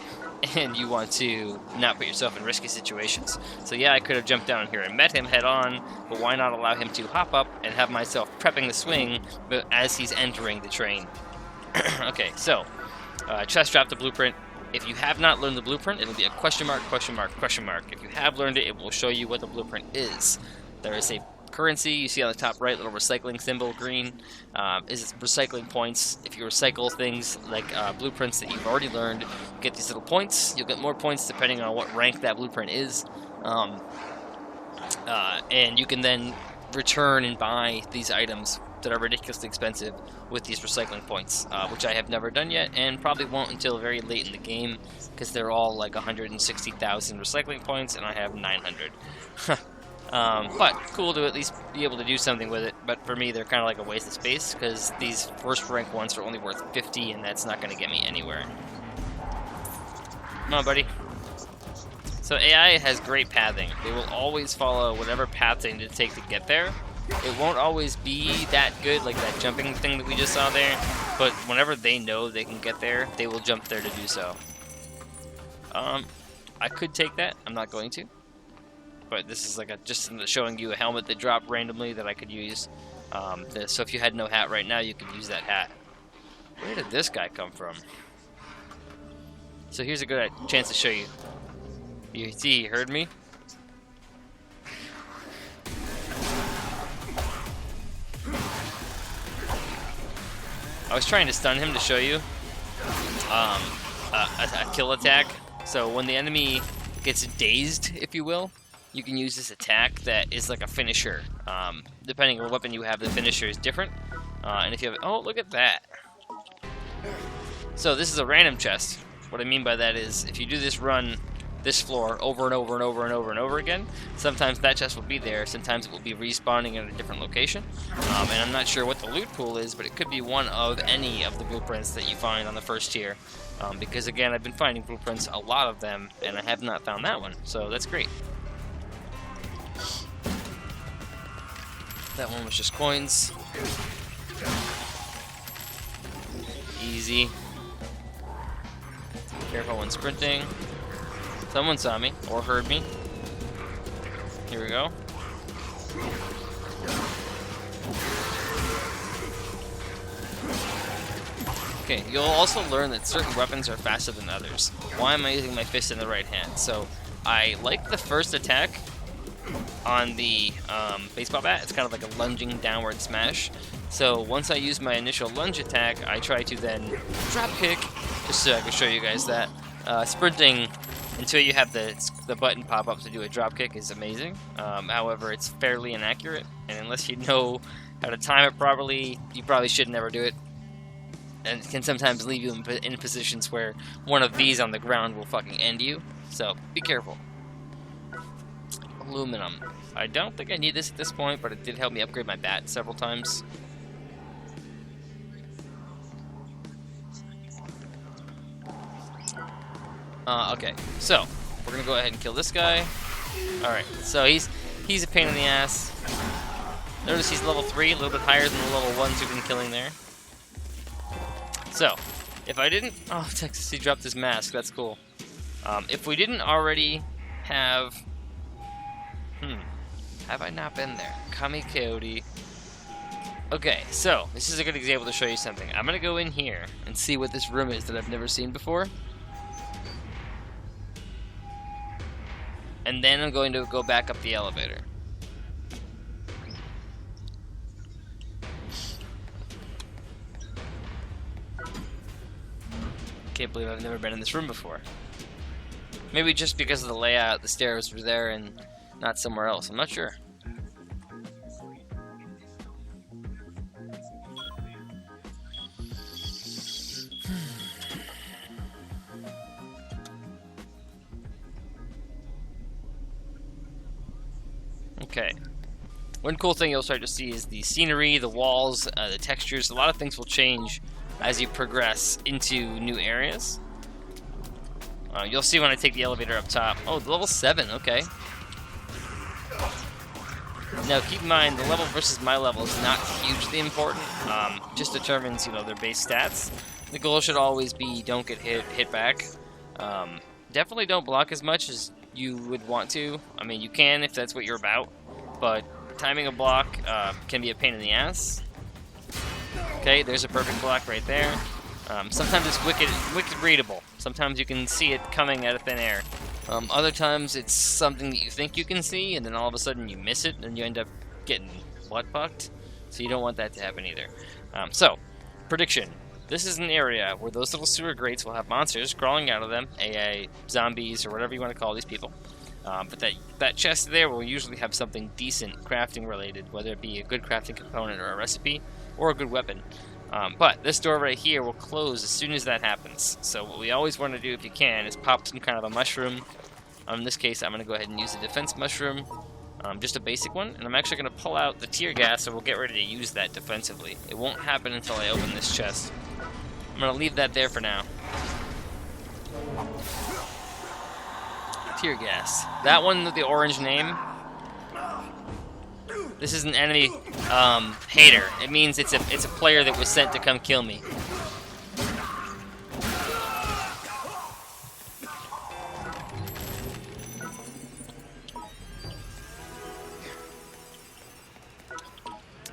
S1: and you want to not put yourself in risky situations. So yeah, I could have jumped down here and met him head on, but why not allow him to hop up and have myself prepping the swing as he's entering the train. Okay, so chest drop the blueprint. If you have not learned the blueprint, it'll be a question mark, question mark, question mark. If you have learned it, it will show you what the blueprint is. There is a currency you see on the top right, little recycling symbol, green, is recycling points. If you recycle things like blueprints that you've already learned, you get these little points. You'll get more points depending on what rank that blueprint is. And you can then return and buy these items that are ridiculously expensive with these recycling points, which I have never done yet, and probably won't until very late in the game, because they're all like 160,000 recycling points, and I have 900. But cool to at least be able to do something with it, but for me they're kind of like a waste of space, because these first rank ones are only worth 50, and that's not going to get me anywhere. Come on, buddy. So AI has great pathing. They will always follow whatever path they need to take to get there. It won't always be that good, like that jumping thing that we just saw there, but whenever they know they can get there, they will jump there to do so. I could take that. I'm not going to. But this is like just showing you a helmet that dropped randomly that I could use. So if you had no hat right now, you could use that hat. Where did this guy come from? So here's a good chance to show you. You see, he heard me? I was trying to stun him to show you a kill attack. So when the enemy gets dazed, if you will, you can use this attack that is like a finisher. Depending on what weapon you have, the finisher is different. And if you have, oh, look at that. So this is a random chest. What I mean by that is, if you do this run, this floor over and over and over and over and over again, sometimes that chest will be there, sometimes it will be respawning in a different location. And I'm not sure what the loot pool is, but it could be one of any of the blueprints that you find on the first tier. Because again, I've been finding blueprints, a lot of them, and I have not found that one, so that's great. That one was just coins. Easy. Careful when sprinting. Someone saw me, or heard me. Here we go. Okay, you'll also learn that certain weapons are faster than others. Why am I using my fist in the right hand? So, I like the first attack on the baseball bat. It's kind of like a lunging downward smash. So once I use my initial lunge attack, I try to then drop kick, just so I can show you guys that. Sprinting until you have the button pop up to do a drop kick is amazing. However, it's fairly inaccurate, and unless you know how to time it properly, you probably should never do it. And it can sometimes leave you in positions where one of these on the ground will fucking end you. So be careful. Aluminum. I don't think I need this at this point, but it did help me upgrade my bat several times. Okay, so we're gonna go ahead and kill this guy. Alright, so he's a pain in the ass. Notice he's level 3, a little bit higher than the level 1s we've been killing there. So, if I didn't... Oh, Texas, he dropped his mask, that's cool. If we didn't already have Have I not been there? Kami Coyote. Okay, so this is a good example to show you something. I'm gonna go in here and see what this room is that I've never seen before. And then I'm going to go back up the elevator. Can't believe I've never been in this room before. Maybe just because of the layout, the stairs were there and not somewhere else. I'm not sure. Okay. One cool thing you'll start to see is the scenery, the walls, the textures. A lot of things will change as you progress into new areas. You'll see when I take the elevator up top. Oh, level 7, okay. Now keep in mind, the level versus my level is not hugely important. Just determines, you know, their base stats. The goal should always be don't get hit back. Definitely don't block as much as you would want to. I mean, you can if that's what you're about, but timing a block can be a pain in the ass. Okay, there's a perfect block right there. Sometimes it's wicked readable. Sometimes you can see it coming out of thin air. Other times it's something that you think you can see, and then all of a sudden you miss it, and you end up getting butt-fucked. So you don't want that to happen either. So, prediction. This is an area where those little sewer grates will have monsters crawling out of them, aka zombies or whatever you want to call these people. But that chest there will usually have something decent crafting related, whether it be a good crafting component or a recipe, or a good weapon. But this door right here will close as soon as that happens. So what we always want to do if you can is pop some kind of a mushroom. In this case, I'm going to go ahead and use a defense mushroom, just a basic one. And I'm actually going to pull out the tear gas, so we'll get ready to use that defensively. It won't happen until I open this chest. I'm going to leave that there for now. Tear gas. That one with the orange name. This is an enemy hater. It means it's a player that was sent to come kill me.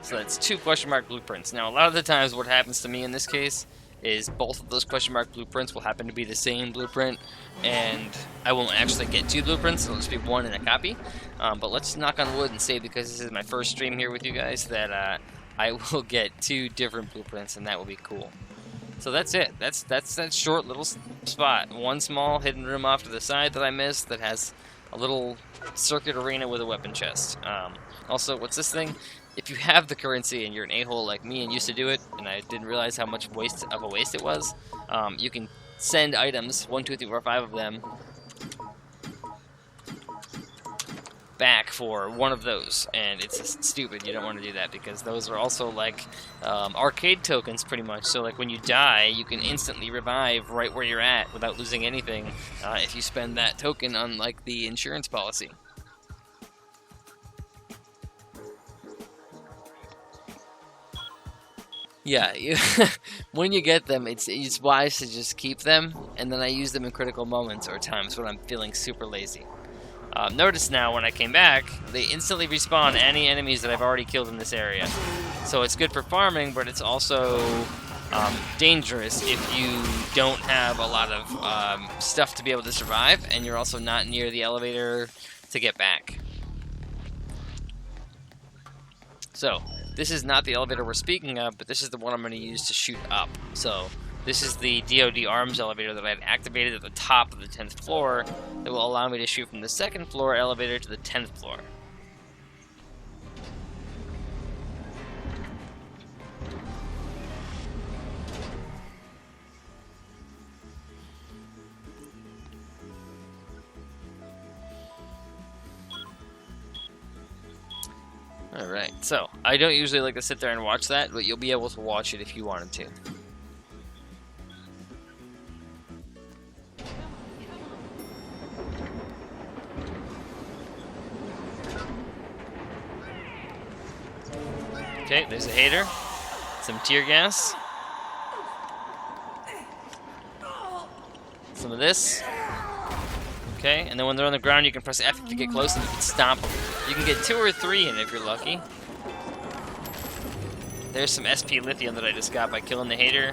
S1: So that's 2 question mark blueprints. Now, a lot of the times what happens to me in this case is both of those question mark blueprints will happen to be the same blueprint, and I won't actually get 2 blueprints, it'll just be 1 in a copy. But let's knock on wood and say, because this is my first stream here with you guys, that I will get 2 different blueprints, and that will be cool. So that's it. That's that short little spot. One small hidden room off to the side that I missed that has a little circuit arena with a weapon chest. Also, what's this thing? If you have the currency and you're an a-hole like me and used to do it, and I didn't realize how much waste it was, you can send items, 1, 2, 3, 4, 5 of them, back for one of those. And it's just stupid. You don't want to do that because those are also like arcade tokens pretty much. So like when you die, you can instantly revive right where you're at without losing anything if you spend that token on like the insurance policy. Yeah, when you get them, it's wise to just keep them, and then I use them in critical moments or times when I'm feeling super lazy. Notice now, when I came back, they instantly respawn any enemies that I've already killed in this area. So it's good for farming, but it's also dangerous if you don't have a lot of stuff to be able to survive, and you're also not near the elevator to get back. So, this is not the elevator we're speaking of, but this is the one I'm going to use to shoot up. So, this is the DoD arms elevator that I had activated at the top of the 10th floor that will allow me to shoot from the 2nd floor elevator to the 10th floor. Alright, so I don't usually like to sit there and watch that, but you'll be able to watch it if you wanted to. Okay, there's a hater, some tear gas, some of this, Okay, and then when they're on the ground, you can press F to get close and you can stomp them. You can get 2 or 3 in if you're lucky. There's some SP lithium that I just got by killing the hater.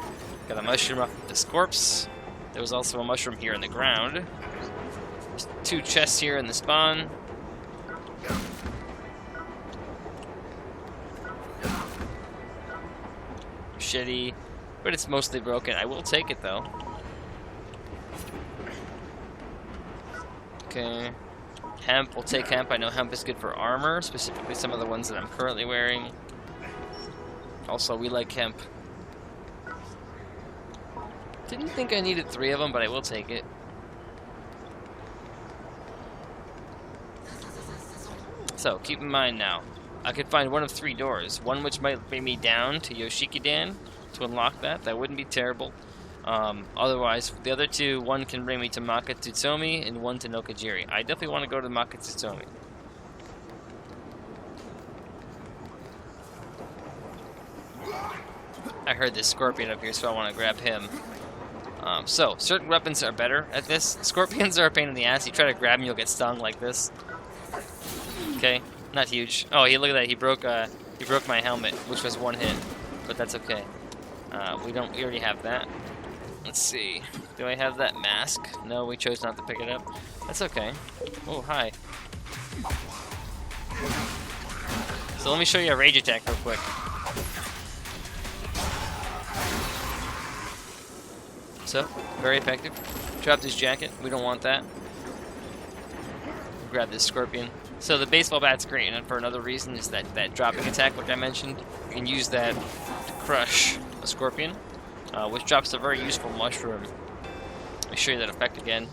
S1: Got a mushroom off this corpse. There was also a mushroom here in the ground. There's 2 chests here in the spawn. Shitty, but it's mostly broken. I will take it though. Okay. Hemp, we'll take hemp. I know hemp is good for armor, specifically some of the ones that I'm currently wearing. Also, we like hemp. Didn't think I needed 3 of them, but I will take it. So, keep in mind now, I could find one of 3 doors. One which might bring me down to Yoshiki-Dan to unlock that. That wouldn't be terrible. Otherwise, the other 2, one can bring me to Makatsutomi and one to Nokajiri. I definitely want to go to Makatsutomi. I heard this scorpion up here, so I want to grab him. So, certain weapons are better at this. Scorpions are a pain in the ass. You try to grab them, you'll get stung like this. Okay, not huge. Oh, look at that. He broke my helmet, which was 1 hit, but that's okay. We already have that. Let's see. Do I have that mask? No, we chose not to pick it up. That's okay. Oh, hi. So let me show you a rage attack real quick. So, very effective. Drop this jacket. We don't want that. Grab this scorpion. So the baseball bat's great, and for another reason is that dropping attack, which I mentioned. You can use that to crush a scorpion, which drops a very useful mushroom. Let me show you that effect again.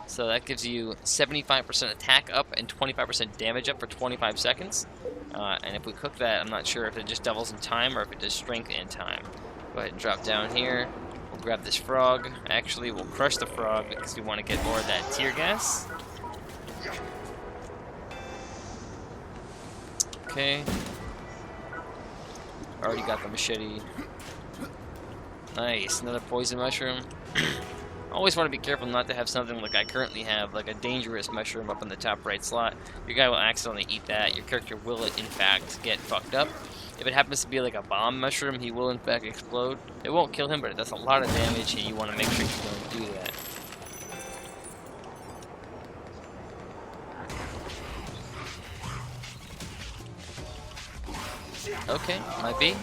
S1: So that gives you 75% attack up and 25% damage up for 25 seconds. And if we cook that, I'm not sure if it just doubles in time or if it does strength and time. Go ahead and drop down here. We'll grab this frog. Actually, we'll crush the frog because we want to get more of that tear gas. Okay. Already got the machete. Nice, another poison mushroom. Always want to be careful not to have something like I currently have, like a dangerous mushroom up in the top right slot. Your guy will accidentally eat that. Your character will, in fact, get fucked up. If it happens to be like a bomb mushroom, he will, in fact, explode. It won't kill him, but it does a lot of damage, and you want to make sure you don't do that. Okay, might be.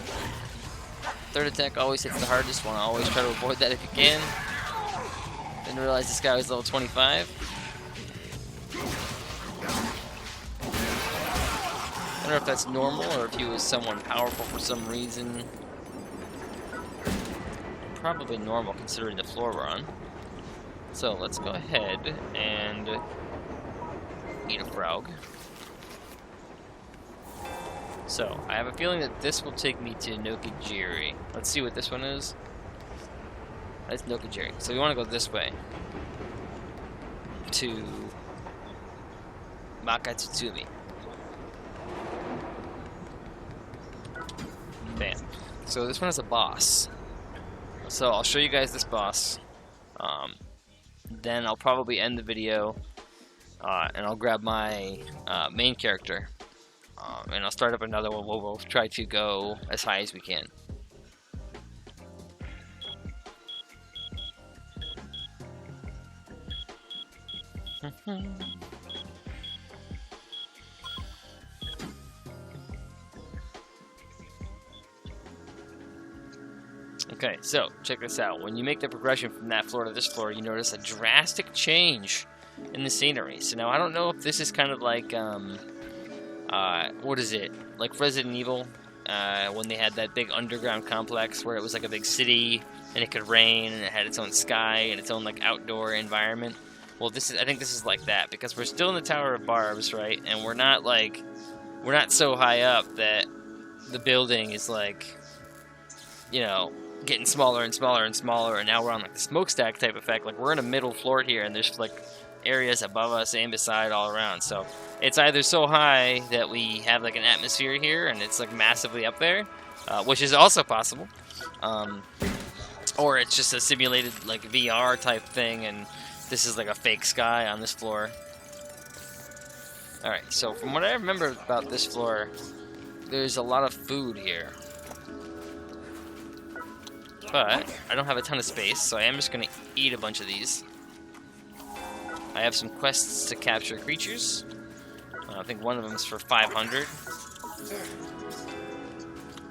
S1: Third attack always hits the hardest. Want to always try to avoid that if you can. Didn't realize this guy was level 25. I don't know if that's normal or if he was someone powerful for some reason. Probably normal considering the floor we're on. So let's go ahead and eat a frog. So, I have a feeling that this will take me to Nokajiri. Let's see what this one is. That's Nokajiri. So we want to go this way. To Makatsutomi. Bam. So this one is a boss. So I'll show you guys this boss. Then I'll probably end the video. And I'll grab my main character. And I'll start up another one where we'll try to go as high as we can. Okay, so check this out. When you make the progression from that floor to this floor, you notice a drastic change in the scenery. So now I don't know if this is kind of like what is it? Like Resident Evil, when they had that big underground complex where it was like a big city and it could rain and it had its own sky and its own like outdoor environment. Well, I think this is like that because we're still in the Tower of Barbs, right? And we're not so high up that the building is like, you know, getting smaller and smaller and smaller, and now we're on like the smokestack type effect. Like we're in a middle floor here, and there's like areas above us and beside all around. So it's either so high that we have like an atmosphere here and it's like massively up there, which is also possible, or it's just a simulated like VR type thing, and this is like a fake sky on this floor. Alright, so from what I remember about this floor, there's a lot of food here. But I don't have a ton of space, so I am just going to eat a bunch of these. I have some quests to capture creatures. I think one of them is for 500.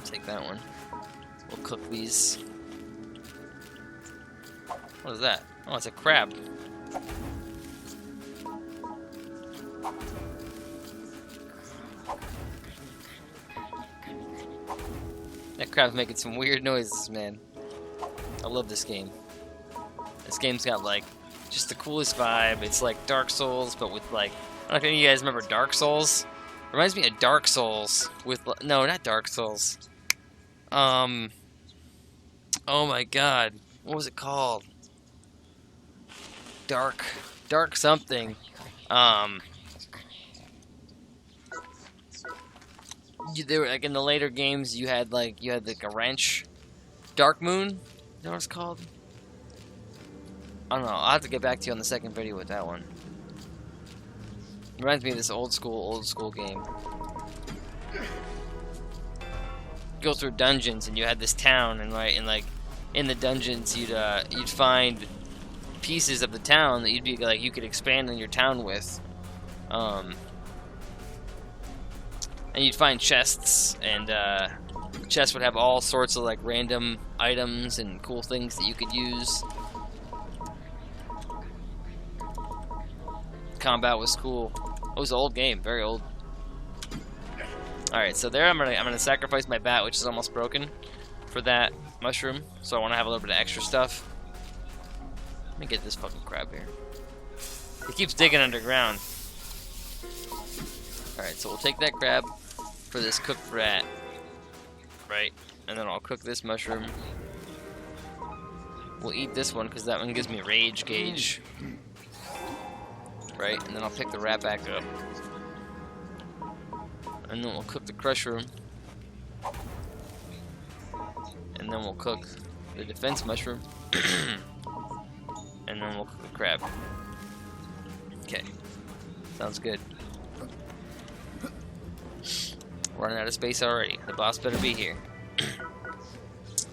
S1: Take that one. We'll cook these. What is that? Oh, it's a crab. That crab's making some weird noises, man. I love this game. This game's got, like, just the coolest vibe. It's like Dark Souls, but with, like... I don't know if any of you guys remember Dark Souls. Reminds me of Dark Souls with... No, not Dark Souls. Oh my god. What was it called? Dark something. They were, like, in the later games, you had like a wrench. Dark Moon? You know what it's called? I don't know. I'll have to get back to you on the second video with that one. It reminds me of this old school game. Go through dungeons, and you had this town, and like in the dungeons, you'd find pieces of the town that you could expand on your town with. And you'd find chests, and chests would have all sorts of like random items and cool things that you could use. Combat was cool. It was an old game, very old. All right, so there I'm gonna sacrifice my bat, which is almost broken, for that mushroom. So I want to have a little bit of extra stuff. Let me get this fucking crab here. He keeps digging underground. All right, so we'll take that crab for this cooked rat, right? And then I'll cook this mushroom. We'll eat this one because that one gives me rage gauge, right? And then I'll pick the rat back up. And then we'll cook the crushroom. And then we'll cook the defense mushroom. And then we'll cook the crab. Okay. Sounds good. Running out of space already. The boss better be here.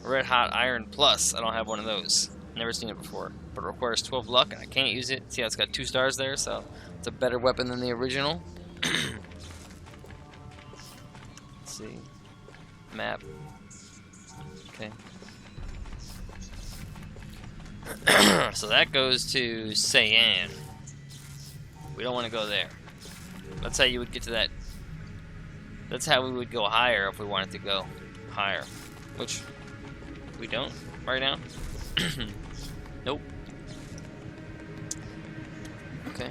S1: Red Hot Iron Plus. I don't have one of those. Never seen it before. But it requires 12 luck, and I can't use it. See how it's got 2 stars there, so it's a better weapon than the original. Let's see. Map. Okay. So that goes to Cyan. We don't want to go there. That's how you would get to that. That's how we would go higher if we wanted to go higher. Which we don't right now. Nope. Okay.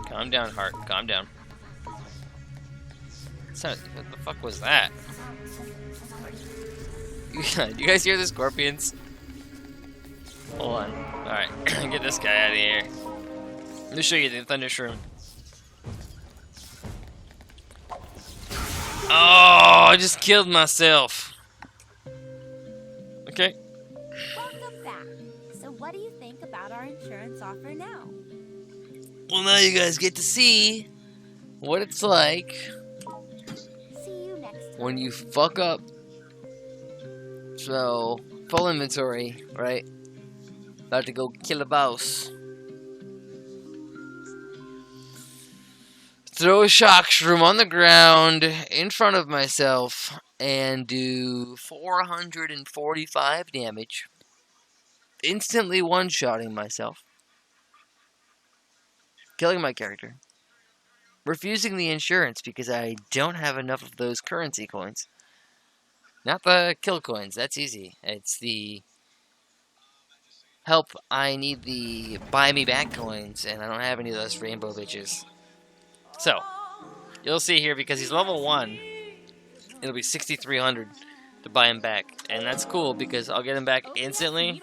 S1: Calm down, heart. Calm down. What the fuck was that? You guys hear the scorpions? Hold on. Alright, get this guy out of here. Let me show you the thunder shroom. Oh, I just killed myself. Okay.
S2: Welcome back. So what do you think about our insurance offer now?
S1: Well, now you guys get to see what it's like
S2: See you next time.
S1: when you fuck up. So, full inventory, right? About to go kill a boss. Throw a shock shroom on the ground in front of myself and do 445 damage. Instantly one-shotting myself. Killing my character. Refusing the insurance because I don't have enough of those currency coins. Not the kill coins, that's easy. It's the help, I need the buy me back coins, and I don't have any of those rainbow bitches. So, you'll see here, because he's level 1, it'll be 6,300 to buy him back. And that's cool, because I'll get him back instantly.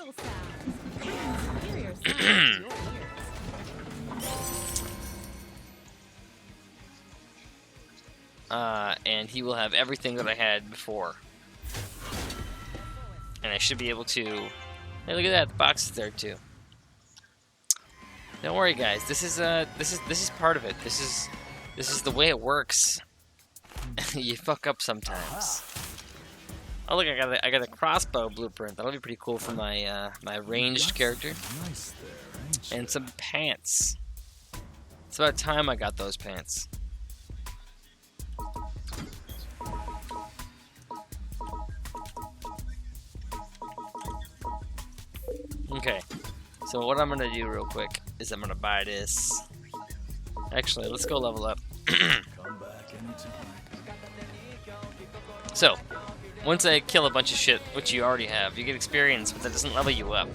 S1: And he will have everything that I had before. and I should be able to. Hey, look at that! The box is there too. Don't worry, guys. This is part of it. This is the way it works. You fuck up sometimes. Oh look, I got a crossbow blueprint. That'll be pretty cool for my my ranged character. And some pants. It's about time I got those pants. Okay, so what I'm gonna do real quick is I'm gonna buy this. Actually, let's go level up. So, once I kill a bunch of shit, which you already have, you get experience, but that doesn't level you up.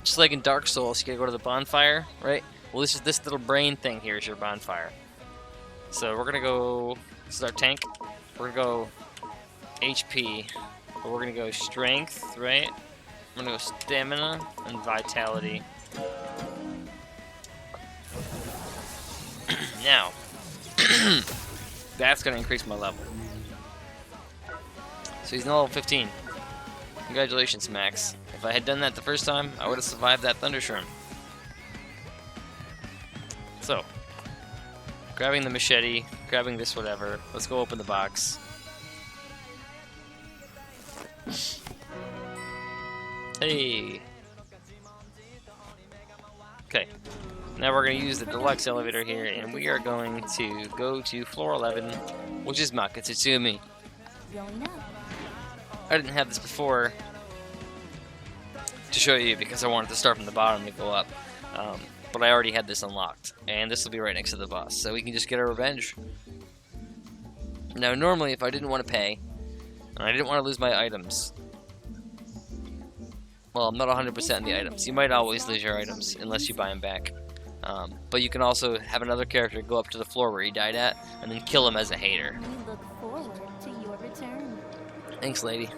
S1: Just like in Dark Souls, you gotta go to the bonfire, right? Well, this little brain thing here is your bonfire. So we're gonna go. This is our tank. We're gonna go HP, but we're gonna go strength, right? We're gonna go stamina and vitality. Now, that's gonna increase my level. So he's now level 15. Congratulations, Max. If I had done that the first time, I would have survived that Thundershroom. So, grabbing the machete, grabbing this whatever. Let's go open the box. Hey! Okay. Now we're going to use the deluxe elevator here, and we are going to go to floor 11, which is Makatsutsumi.
S2: Going up.
S1: I didn't have this before to show you because I wanted to start from the bottom and go up. But I already had this unlocked, and this will be right next to the boss, so we can just get our revenge. Now, normally, if I didn't want to pay, and I didn't want to lose my items, well, I'm not 100% in the items. You might always lose your items unless you buy them back. But you can also have another character go up to the floor where he died at, and then kill him as a hater.
S2: We look forward to your return.
S1: Thanks, lady.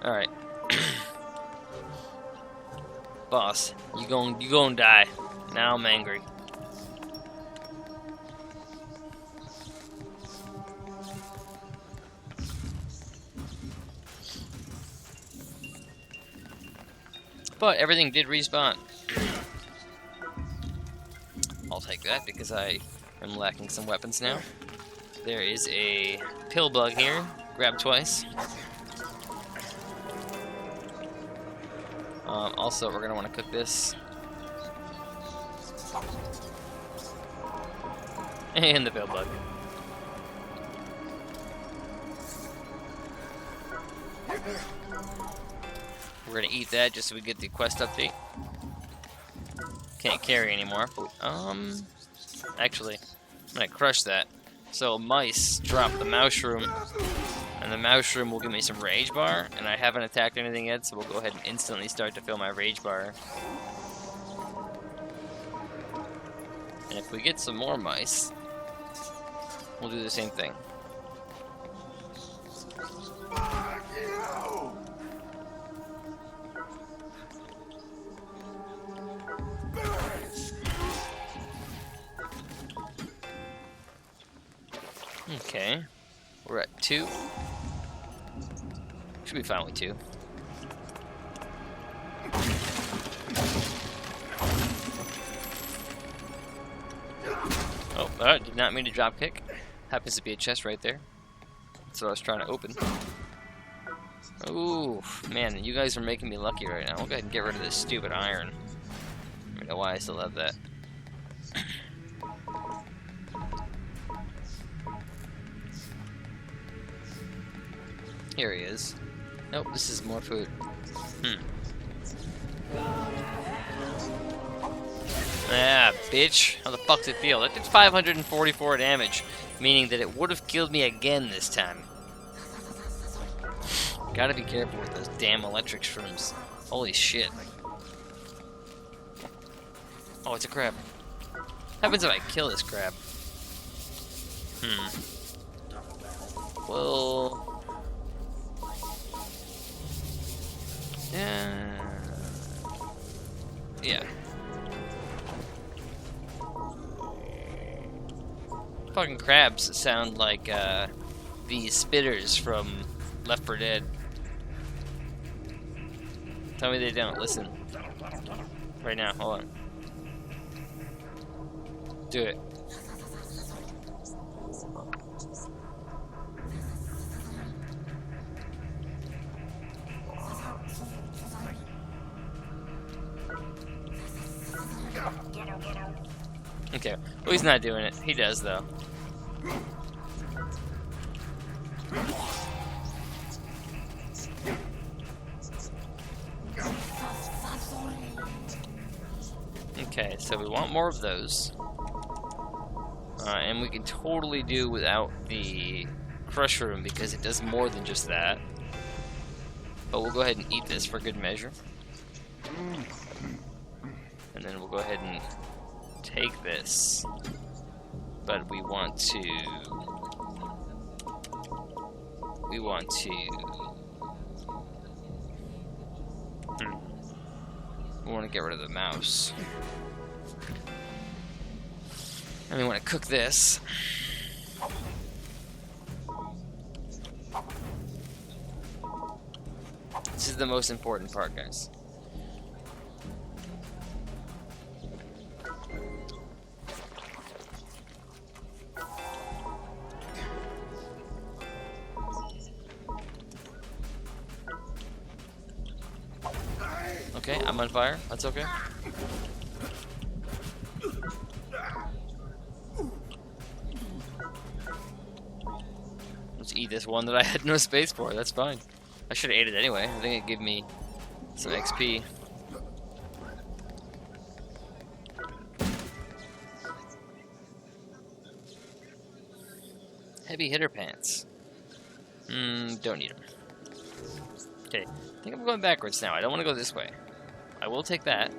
S1: Alright. Boss, you gon' die. Now I'm angry. But everything did respawn. I'll take that because I am lacking some weapons now. There is a pill bug here. Grab twice. Also, we're gonna want to cook this. And the pill bug. We're gonna eat that just so we get the quest update. Can't carry anymore. Actually, I'm gonna crush that. So mice drop the mushroom, and the mushroom will give me some rage bar, and I haven't attacked anything yet, so we'll go ahead and instantly start to fill my rage bar. And if we get some more mice, we'll do the same thing. Okay, we're at 2. Should be fine with 2. Oh, did not mean to drop kick. Happens to be a chest right there. That's what I was trying to open. Ooh, man, you guys are making me lucky right now. We'll go ahead and get rid of this stupid iron. I don't know why I still have that. Here he is. Nope, this is more food. Ah, bitch. How the fuck does it feel? That did 544 damage, meaning that it would have killed me again this time. Gotta be careful with those damn electric shrooms. Holy shit. Oh, it's a crab. What happens if I kill this crab? Well... yeah. Fucking crabs sound like these spitters from Left 4 Dead. Tell me they don't. Listen. Right now. Hold on. Do it. Okay. Well, he's not doing it. He does, though. Okay, so we want more of those. And we can totally do without the crush room because it does more than just that. But we'll go ahead and eat this for good measure. And then we'll go ahead and take this. But we want to... We want to get rid of the mouse. And we want to cook this. This is the most important part, guys. Okay, I'm on fire. That's okay. Let's eat this one that I had no space for. That's fine. I should have ate it anyway. I think it gave me some XP. Heavy hitter pants. Don't need them. Okay, I think I'm going backwards now. I don't want to go this way. I will take that.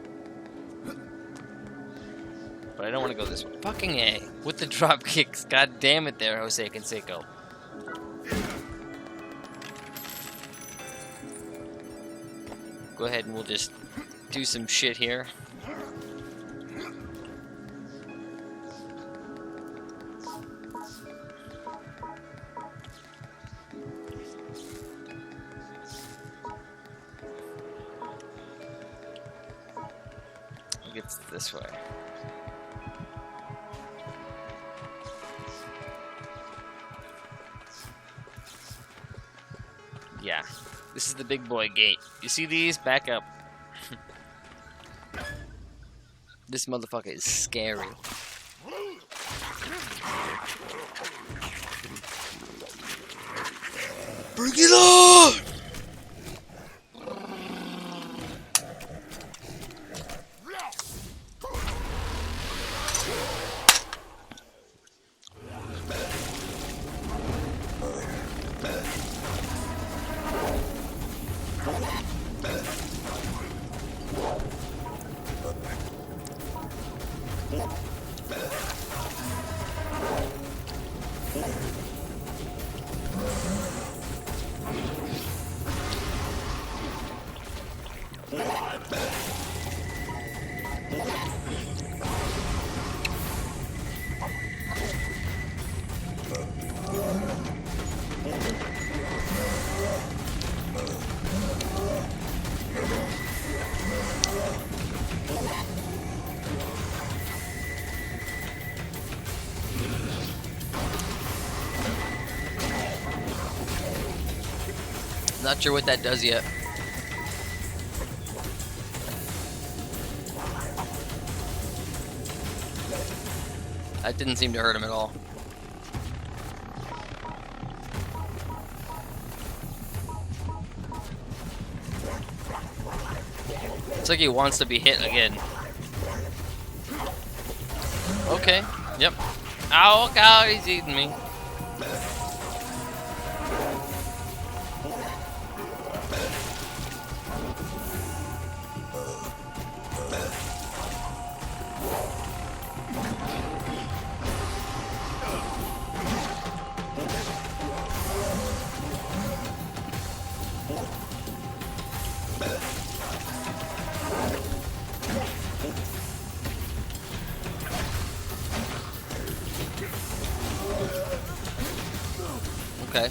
S1: But I don't want to go this way. Fucking A. With the drop kicks. God damn it there, Jose Canseco. Go ahead and we'll just do some shit here. It's this way. Yeah, this is the big boy gate. You see these? Back up. This motherfucker is scary. Bring it on! Not sure what that does yet. That didn't seem to hurt him at all. It's like he wants to be hit again. Okay, yep. Ow, God, he's eating me. Okay.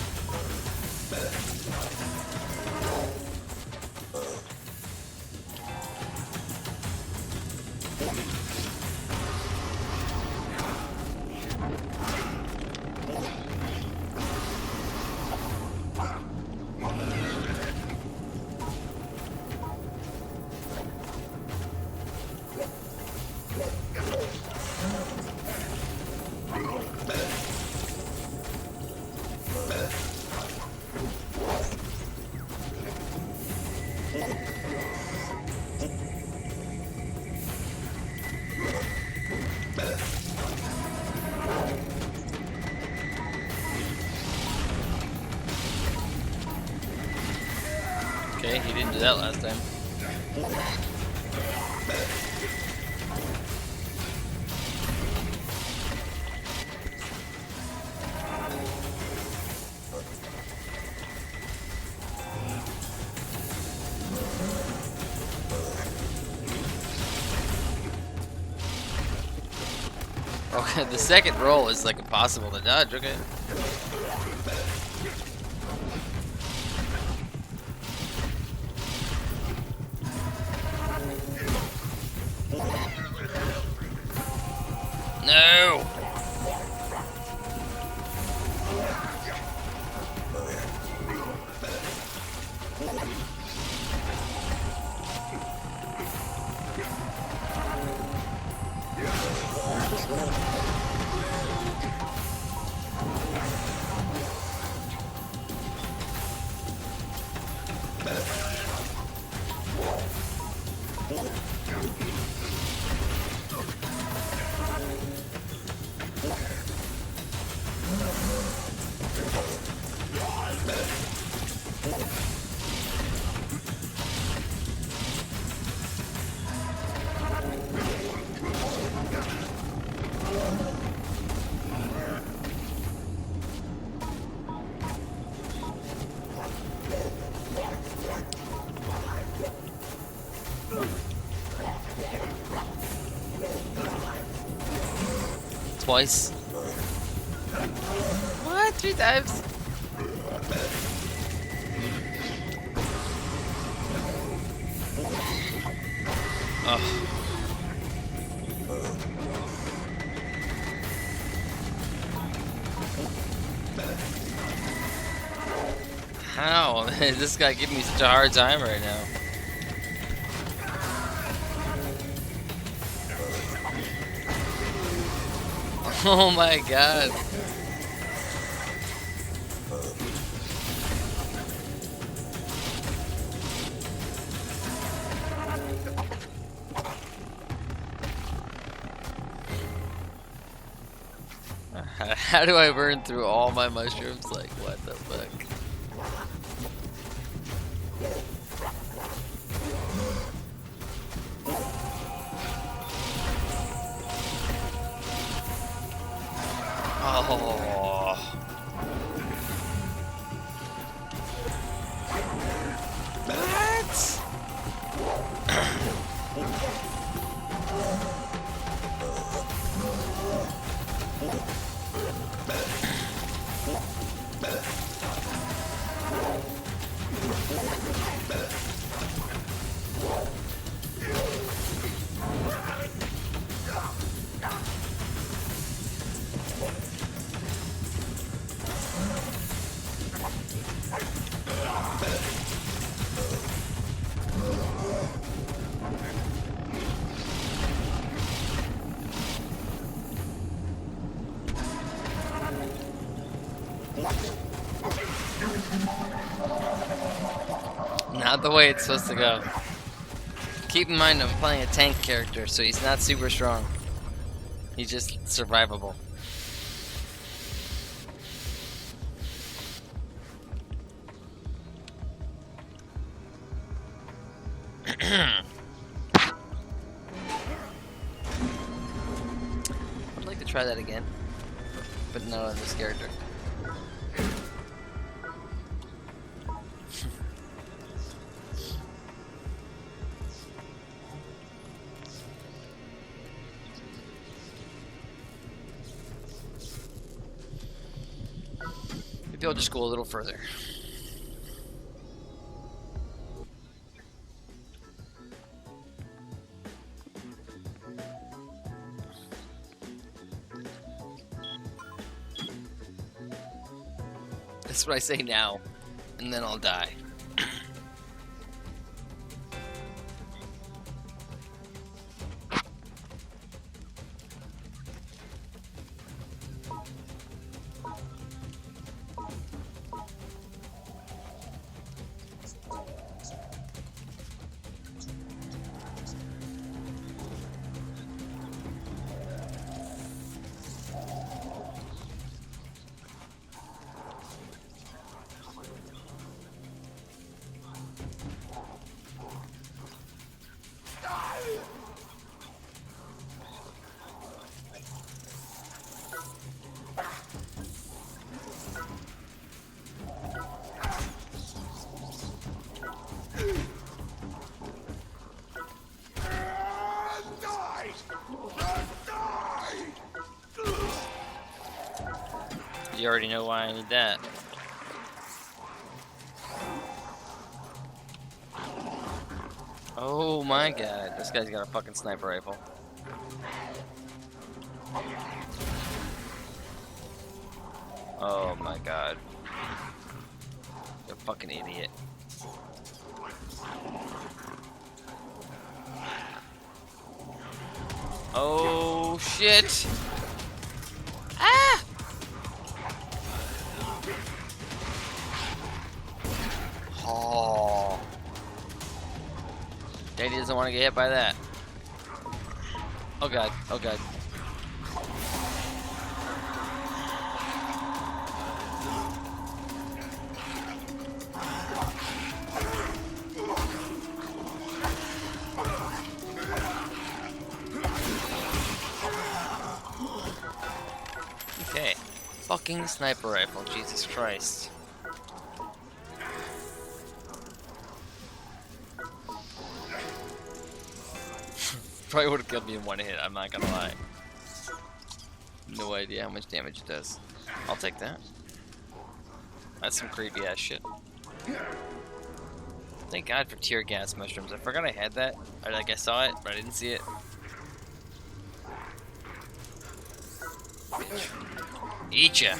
S1: Okay, he didn't do that last time. Okay, the second roll is like impossible to dodge, okay. No! Twice. What? 3 times? Ugh. How? Is this guy giving me such a hard time right now? Oh my god. How do I burn through all my mushrooms? Like, what the fuck? Oh. What? Not the way it's supposed to go. Keep in mind I'm playing a tank character, so he's not super strong. He's just survivable. I'd like to try that again, but not on this character. Maybe I'll just go a little further. That's what I say now, and then I'll die. You already know why I need that. Oh my god, this guy's got a fucking sniper rifle. Oh my god. You're a fucking idiot. Oh shit! Ah! Oh. Daddy doesn't want to get hit by that. Oh god, oh god. Okay. Fucking sniper rifle, Jesus Christ. Probably would have killed me in one hit, I'm not gonna lie. No idea how much damage it does. I'll take that. That's some creepy ass shit. Thank God for tear gas mushrooms. I forgot I had that. Or like I saw it, but I didn't see it. Bitch. Eat ya.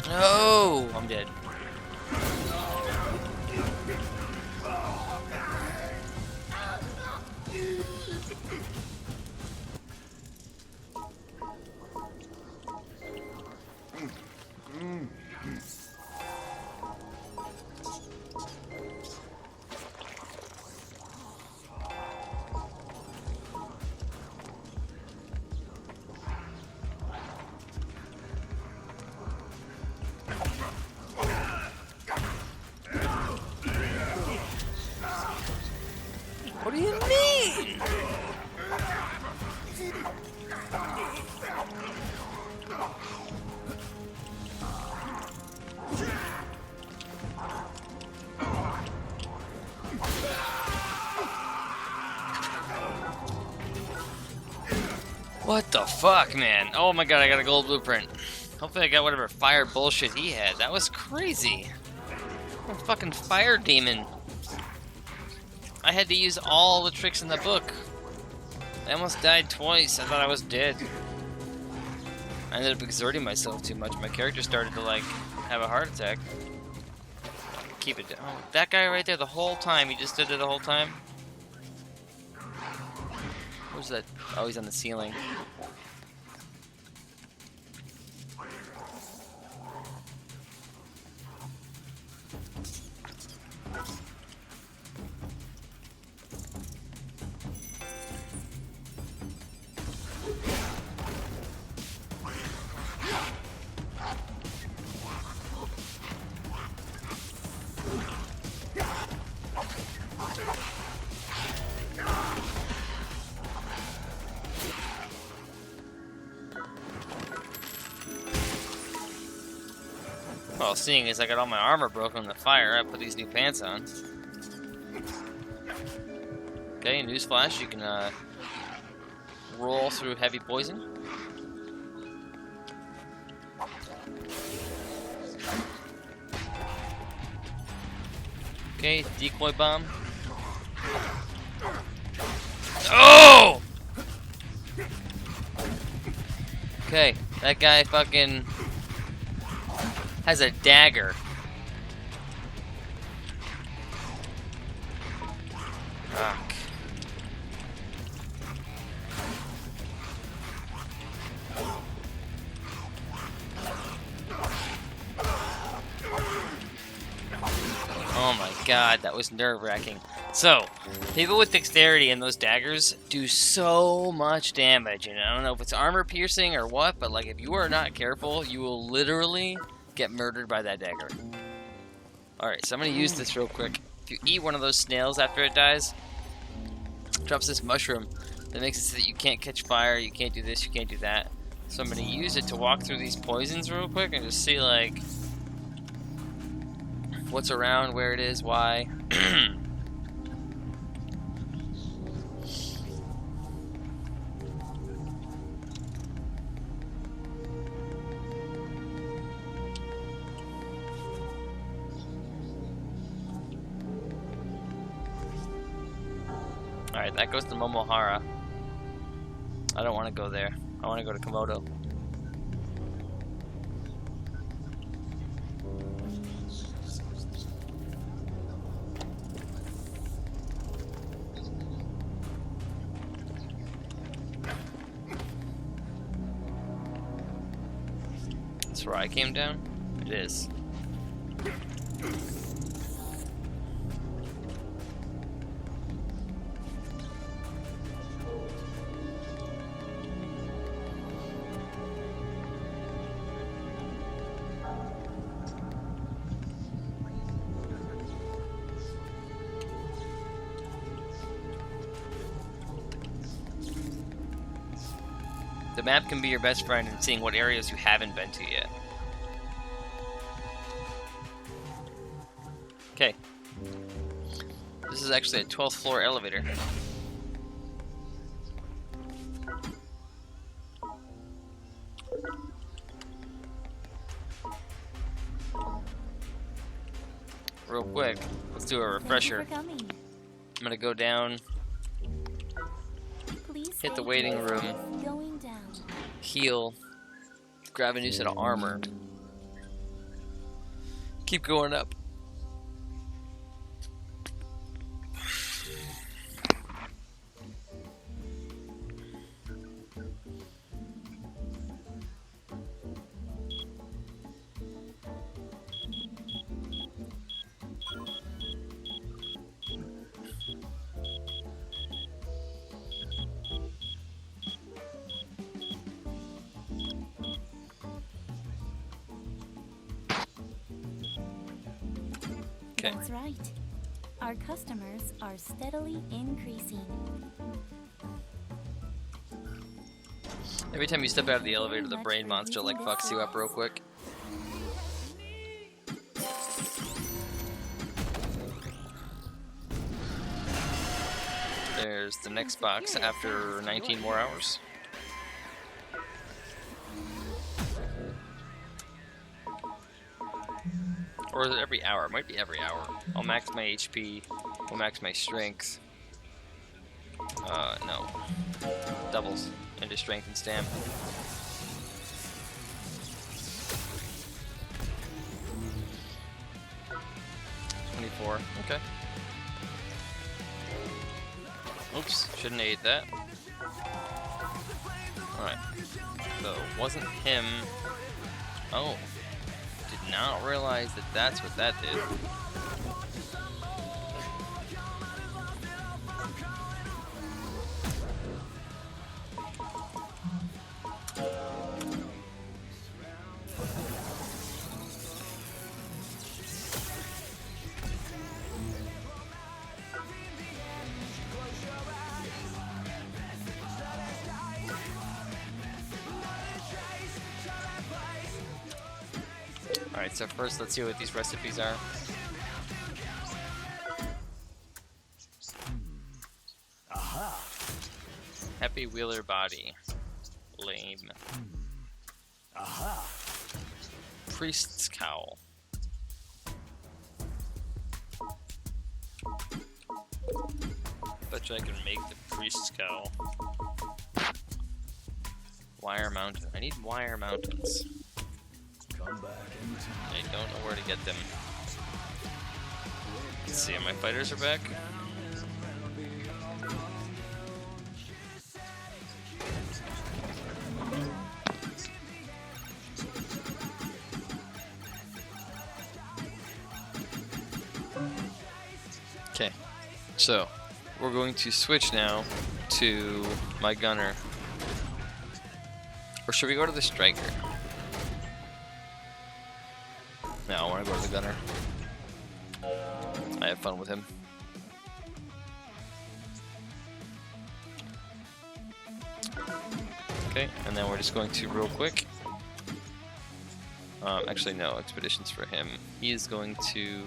S1: No, I'm dead. What do you mean? What the fuck, man? Oh my god, I got a gold blueprint. Hopefully I got whatever fire bullshit he had. That was crazy. A fucking fire demon. I had to use all the tricks in the book. I almost died twice. I thought I was dead. I ended up exerting myself too much. My character started to, like, have a heart attack. Keep it down. Oh, that guy right there the whole time. He just stood there the whole time. Where's that? Oh, he's on the ceiling. Well, seeing as I got all my armor broken in the fire, I put these new pants on. Okay, newsflash, you can roll through heavy poison. Okay, decoy bomb. Oh! Okay, that guy fucking has a dagger. Fuck. Oh my god, that was nerve-wracking. So, people with dexterity and those daggers do so much damage, and I don't know if it's armor piercing or what, but like if you are not careful, you will literally get murdered by that dagger. Alright, so I'm gonna use this real quick. If you eat one of those snails after it dies, it drops this mushroom that makes it so that you can't catch fire, you can't do this, you can't do that. So I'm gonna use it to walk through these poisons real quick and just see like what's around, where it is, why. Alright, that goes to Momohara. I don't want to go there. I want to go to Komodo. That's where I came down? It is. The map can be your best friend in seeing what areas you haven't been to yet. Okay. This is actually a 12th floor elevator. Real quick, let's do a refresher. I'm gonna go down, hit the waiting room, heal, grab a new set of armor, keep going up.
S2: That's right. Our customers are steadily increasing.
S1: Every time you step out of the elevator, the brain monster like fucks you up real quick. There's the next box after 19 more hours. Or is it every hour? It might be every hour. I'll max my HP. I'll max my strength. No. Doubles into strength and stam. $24. Okay. Oops. Shouldn't have ate that. Alright. So, it wasn't him. Oh. Did not realize that that's what that did. Alright, so first let's see what these recipes are.
S3: Aha!
S1: Happy Wheeler body. Lame.
S3: Aha!
S1: Priest's cowl. Bet you I can make the priest's cowl. Wire mountain. I need wire mountains.
S3: Come back in time.
S1: I don't know where to get them. Let's see, my fighters are back. Okay, so we're going to switch now to my gunner. Or should we go to the striker? No, I want to go to the gunner. I have fun with him. Okay, and then we're just going to real quick. Actually, no, expeditions for him. He is going to.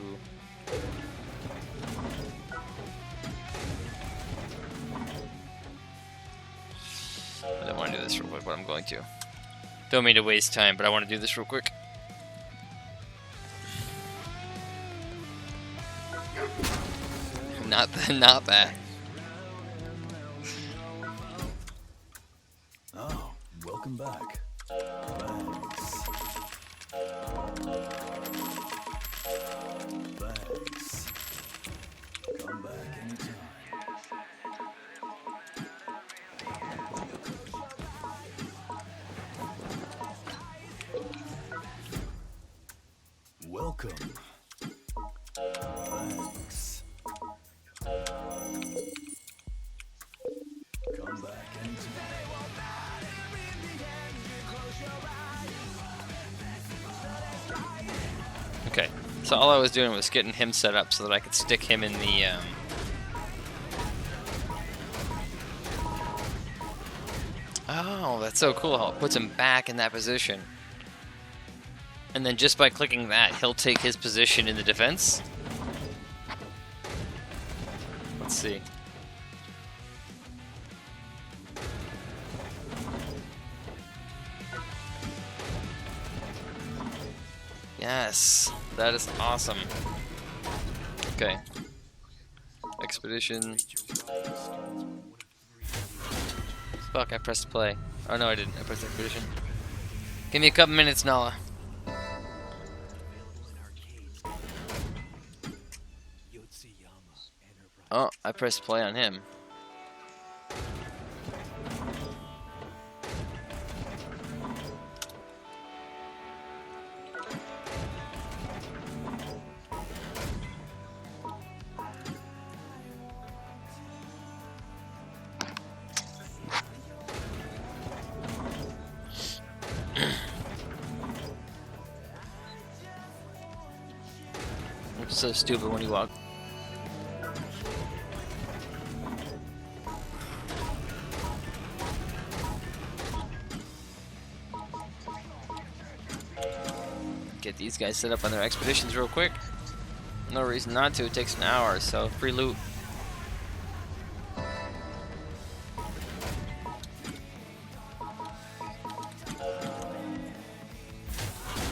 S1: I don't want to do this real quick, but I'm going to. Don't mean to waste time, but I want to do this real quick. Not that.
S3: Oh, welcome back. Thanks. Thanks. Come back anytime. Welcome. Thanks. Come back anytime.
S1: Okay, so all I was doing was getting him set up so that I could stick him in the Oh, that's so cool how it puts him back in that position. And then just by clicking that, he'll take his position in the defense. Let's see. Yes, that is awesome. Okay. Expedition. Fuck, I pressed play. Oh no, I didn't. I pressed expedition. Give me a couple minutes, Nala. Oh, I pressed play on him. It's so stupid when you walk. Get these guys set up on their expeditions real quick. No reason not to. It takes an hour, so free loot.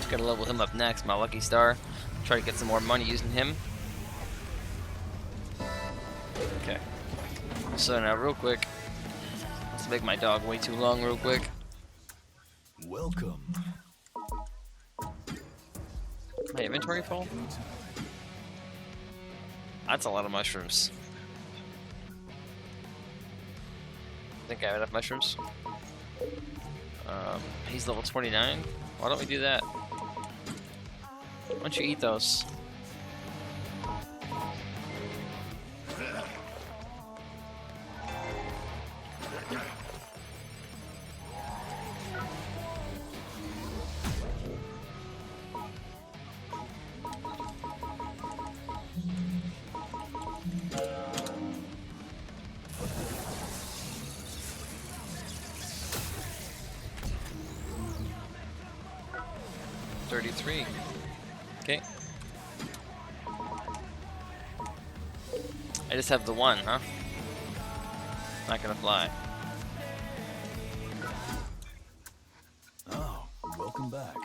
S1: Gotta level him up next, my lucky star. Try to get some more money using him. Okay. So now, real quick, let's make my dog way too long, real quick.
S3: Welcome.
S1: My inventory full? That's a lot of mushrooms. Think I have enough mushrooms? He's level 29. Why don't we do that? Why don't you eat those? $33. Okay. I just have the one, huh? Not gonna fly.
S3: Oh, welcome back.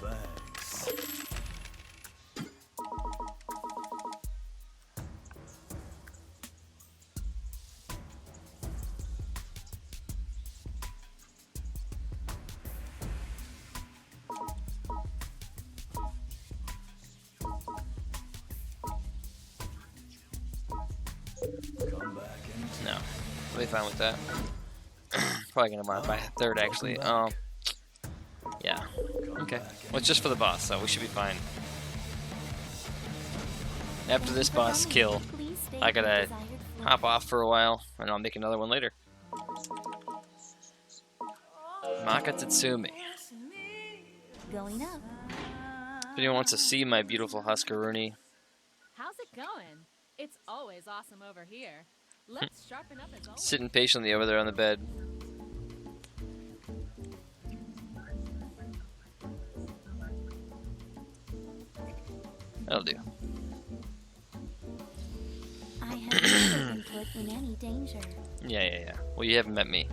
S3: Thanks. Come back anytime.
S1: No. I'll be fine with that. Probably gonna want to buy a third, actually. Yeah.
S3: Come
S1: Okay.
S3: back
S1: Well, it's just for the boss, so we should be fine. After this boss kill,
S2: Please stay
S1: I
S2: on the
S1: gotta
S2: desired floor.
S1: hop off for a while, and I'll make another one later. Maka Tatsumi.
S2: Going up.
S1: If anyone wants to see my beautiful Huskaruni,
S4: How's it going? It's always awesome over here. Let's sharpen up as always.
S1: sitting patiently over there on the bed. That'll do.
S2: I have no input in any danger.
S1: Yeah. Well, you haven't met me.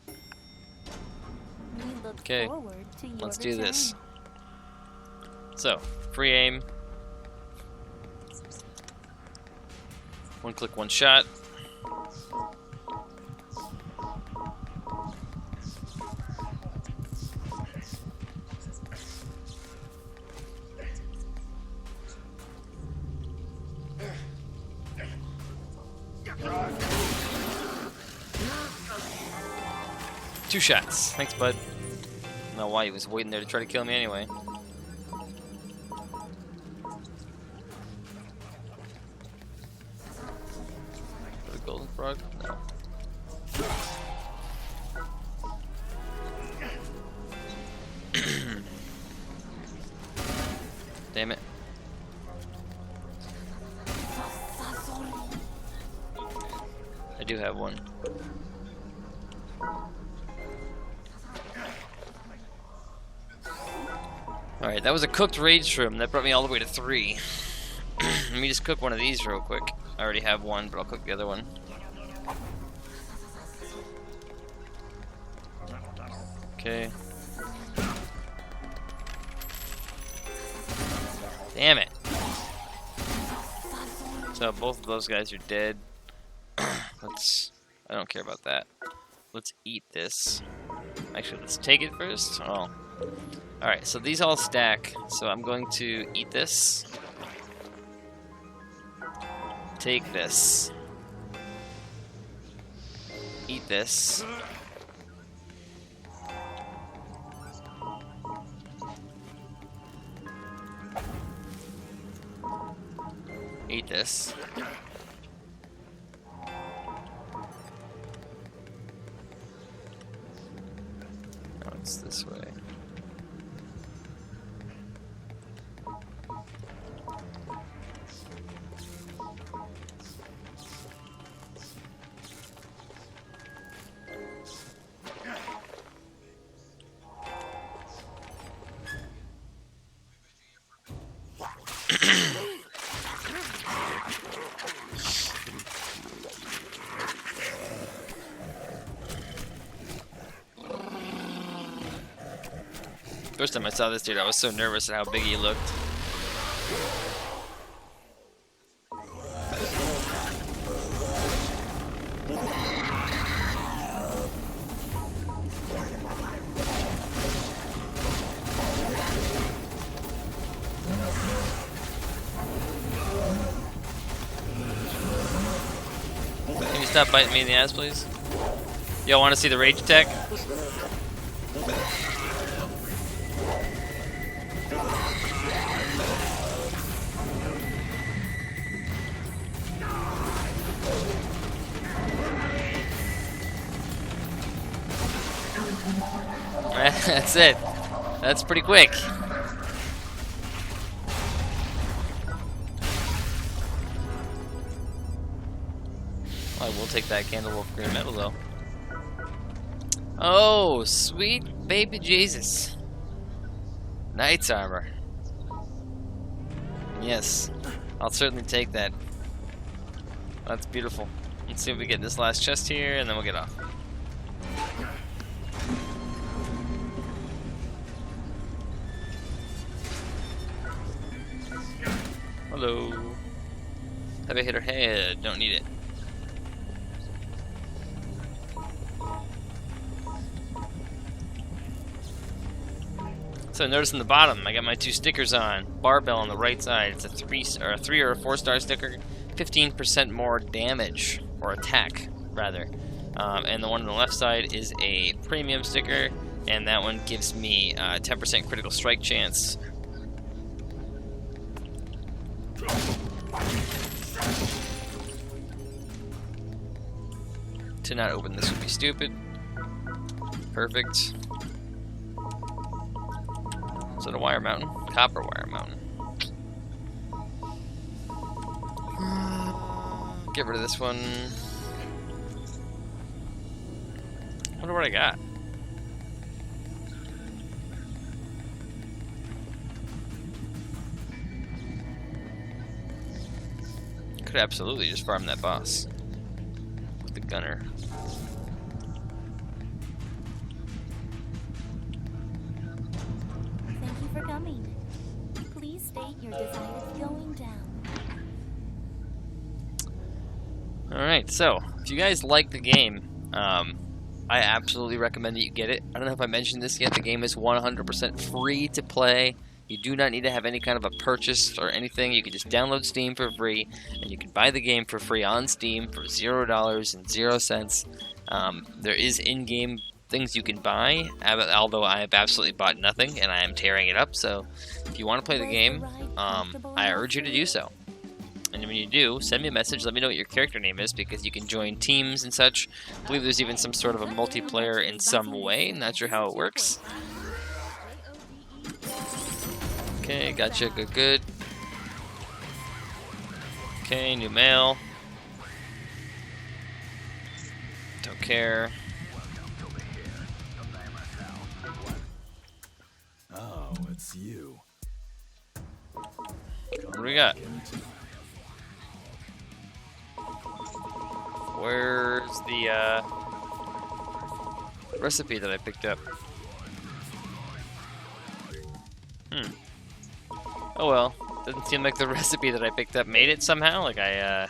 S2: We look
S1: Okay,
S2: forward to your
S1: let's do
S2: return.
S1: this. So, free aim. One click, one shot. Two shots. Thanks, bud. I don't know why he was waiting there to try to kill me anyway. The golden frog? No. Damn it. I do have one. Alright, that was a cooked rage shroom. That brought me all the way to 3. Let me just cook one of these real quick. I already have one, but I'll cook the other one. Okay. Damn it. So both of those guys are dead. I don't care about that. Let's eat this. Actually, let's take it first. Oh. Alright, so these all stack. So I'm going to eat this. Take this. Eat this. Eat this. No, it's this way. First time I saw this dude, I was so nervous at how big he looked. Can you stop biting me in the ass, please? Y'all want to see the rage attack? That's it. That's pretty quick. I will take that Candle Wolf Green Metal though. Oh, sweet baby Jesus. Knight's armor. Yes, I'll certainly take that. That's beautiful. Let's see if we get this last chest here, and then we'll get off. Hello. Heavy hitter head. Don't need it. So notice in the bottom, I got my 2 stickers on. Barbell on the right side. It's a 3 or a 4-star sticker. 15% more damage or attack, rather. And the one on the left side is a premium sticker, and that one gives me 10% critical strike chance. To not open this would be stupid. Perfect. Is it a wire mountain? Copper wire mountain. Get rid of this one. Wonder what I got. Could absolutely just farm that boss with the gunner.
S2: Thank you for coming. Please state your desire of going down.
S1: Alright, so if you guys like the game, I absolutely recommend that you get it. I don't know if I mentioned this yet. The game is 100% free to play. You do not need to have any kind of a purchase or anything. You can just download Steam for free, and you can buy the game for free on Steam for $0 and 0 cents. There is in-game things you can buy, although I have absolutely bought nothing, and I am tearing it up. So if you want to play the game, I urge you to do so. And when you do, send me a message, let me know what your character name is, because you can join teams and such. I believe there's even some sort of a multiplayer in some way. Not sure how it works. Okay, gotcha, good. Okay, new mail. Don't care.
S3: Oh, it's you.
S1: What do we got? Where's the recipe that I picked up? Oh well, doesn't seem like the recipe that I picked up made it somehow. Like I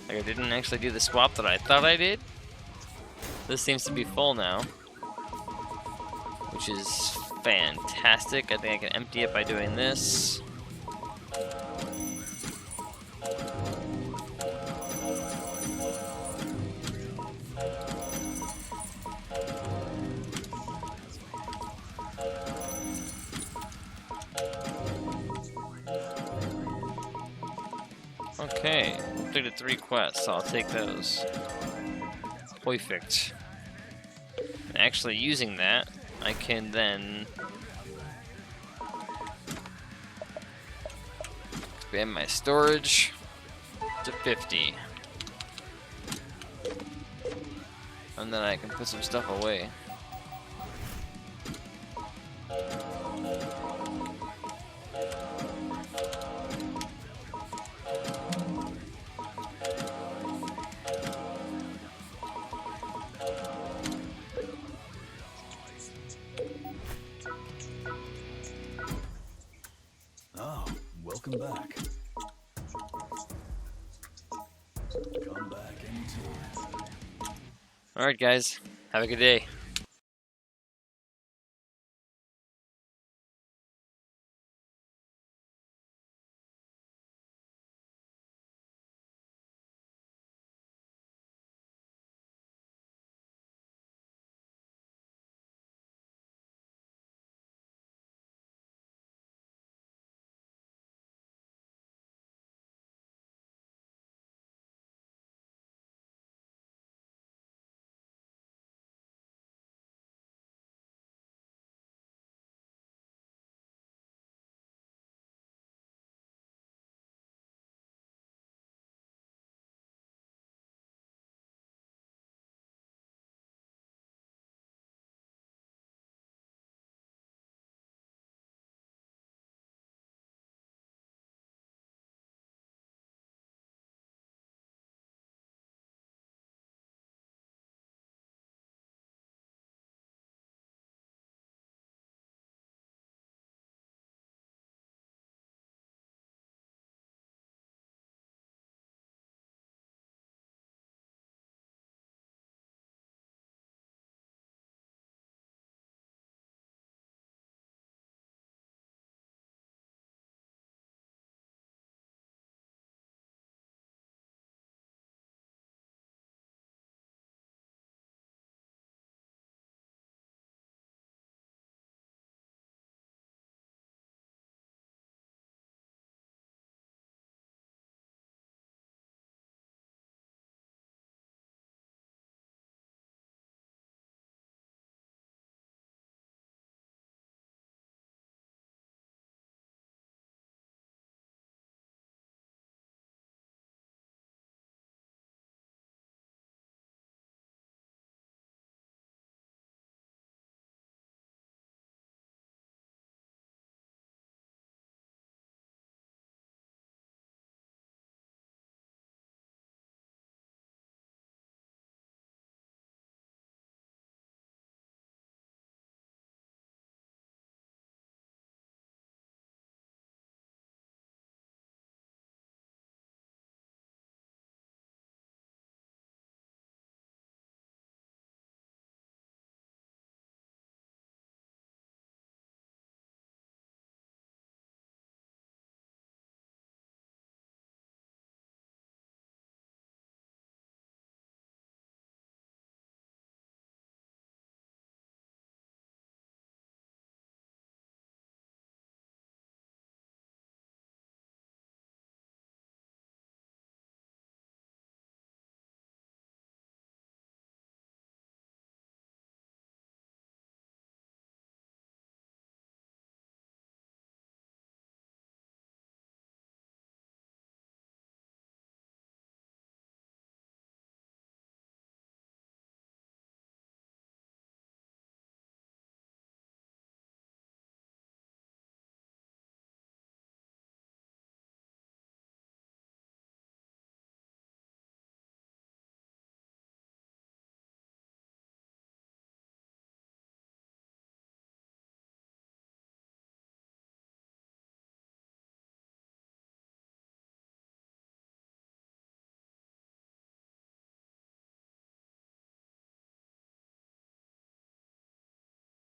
S1: didn't actually do the swap that I thought I did. This seems to be full now, which is fantastic. I think I can empty it by doing this. Okay, completed 3 quests, so I'll take those. Perfect. And actually using that, I can then expand my storage to 50. And then I can put some stuff away.
S3: Welcome back. Come back anytime.
S1: Alright guys, have a good day.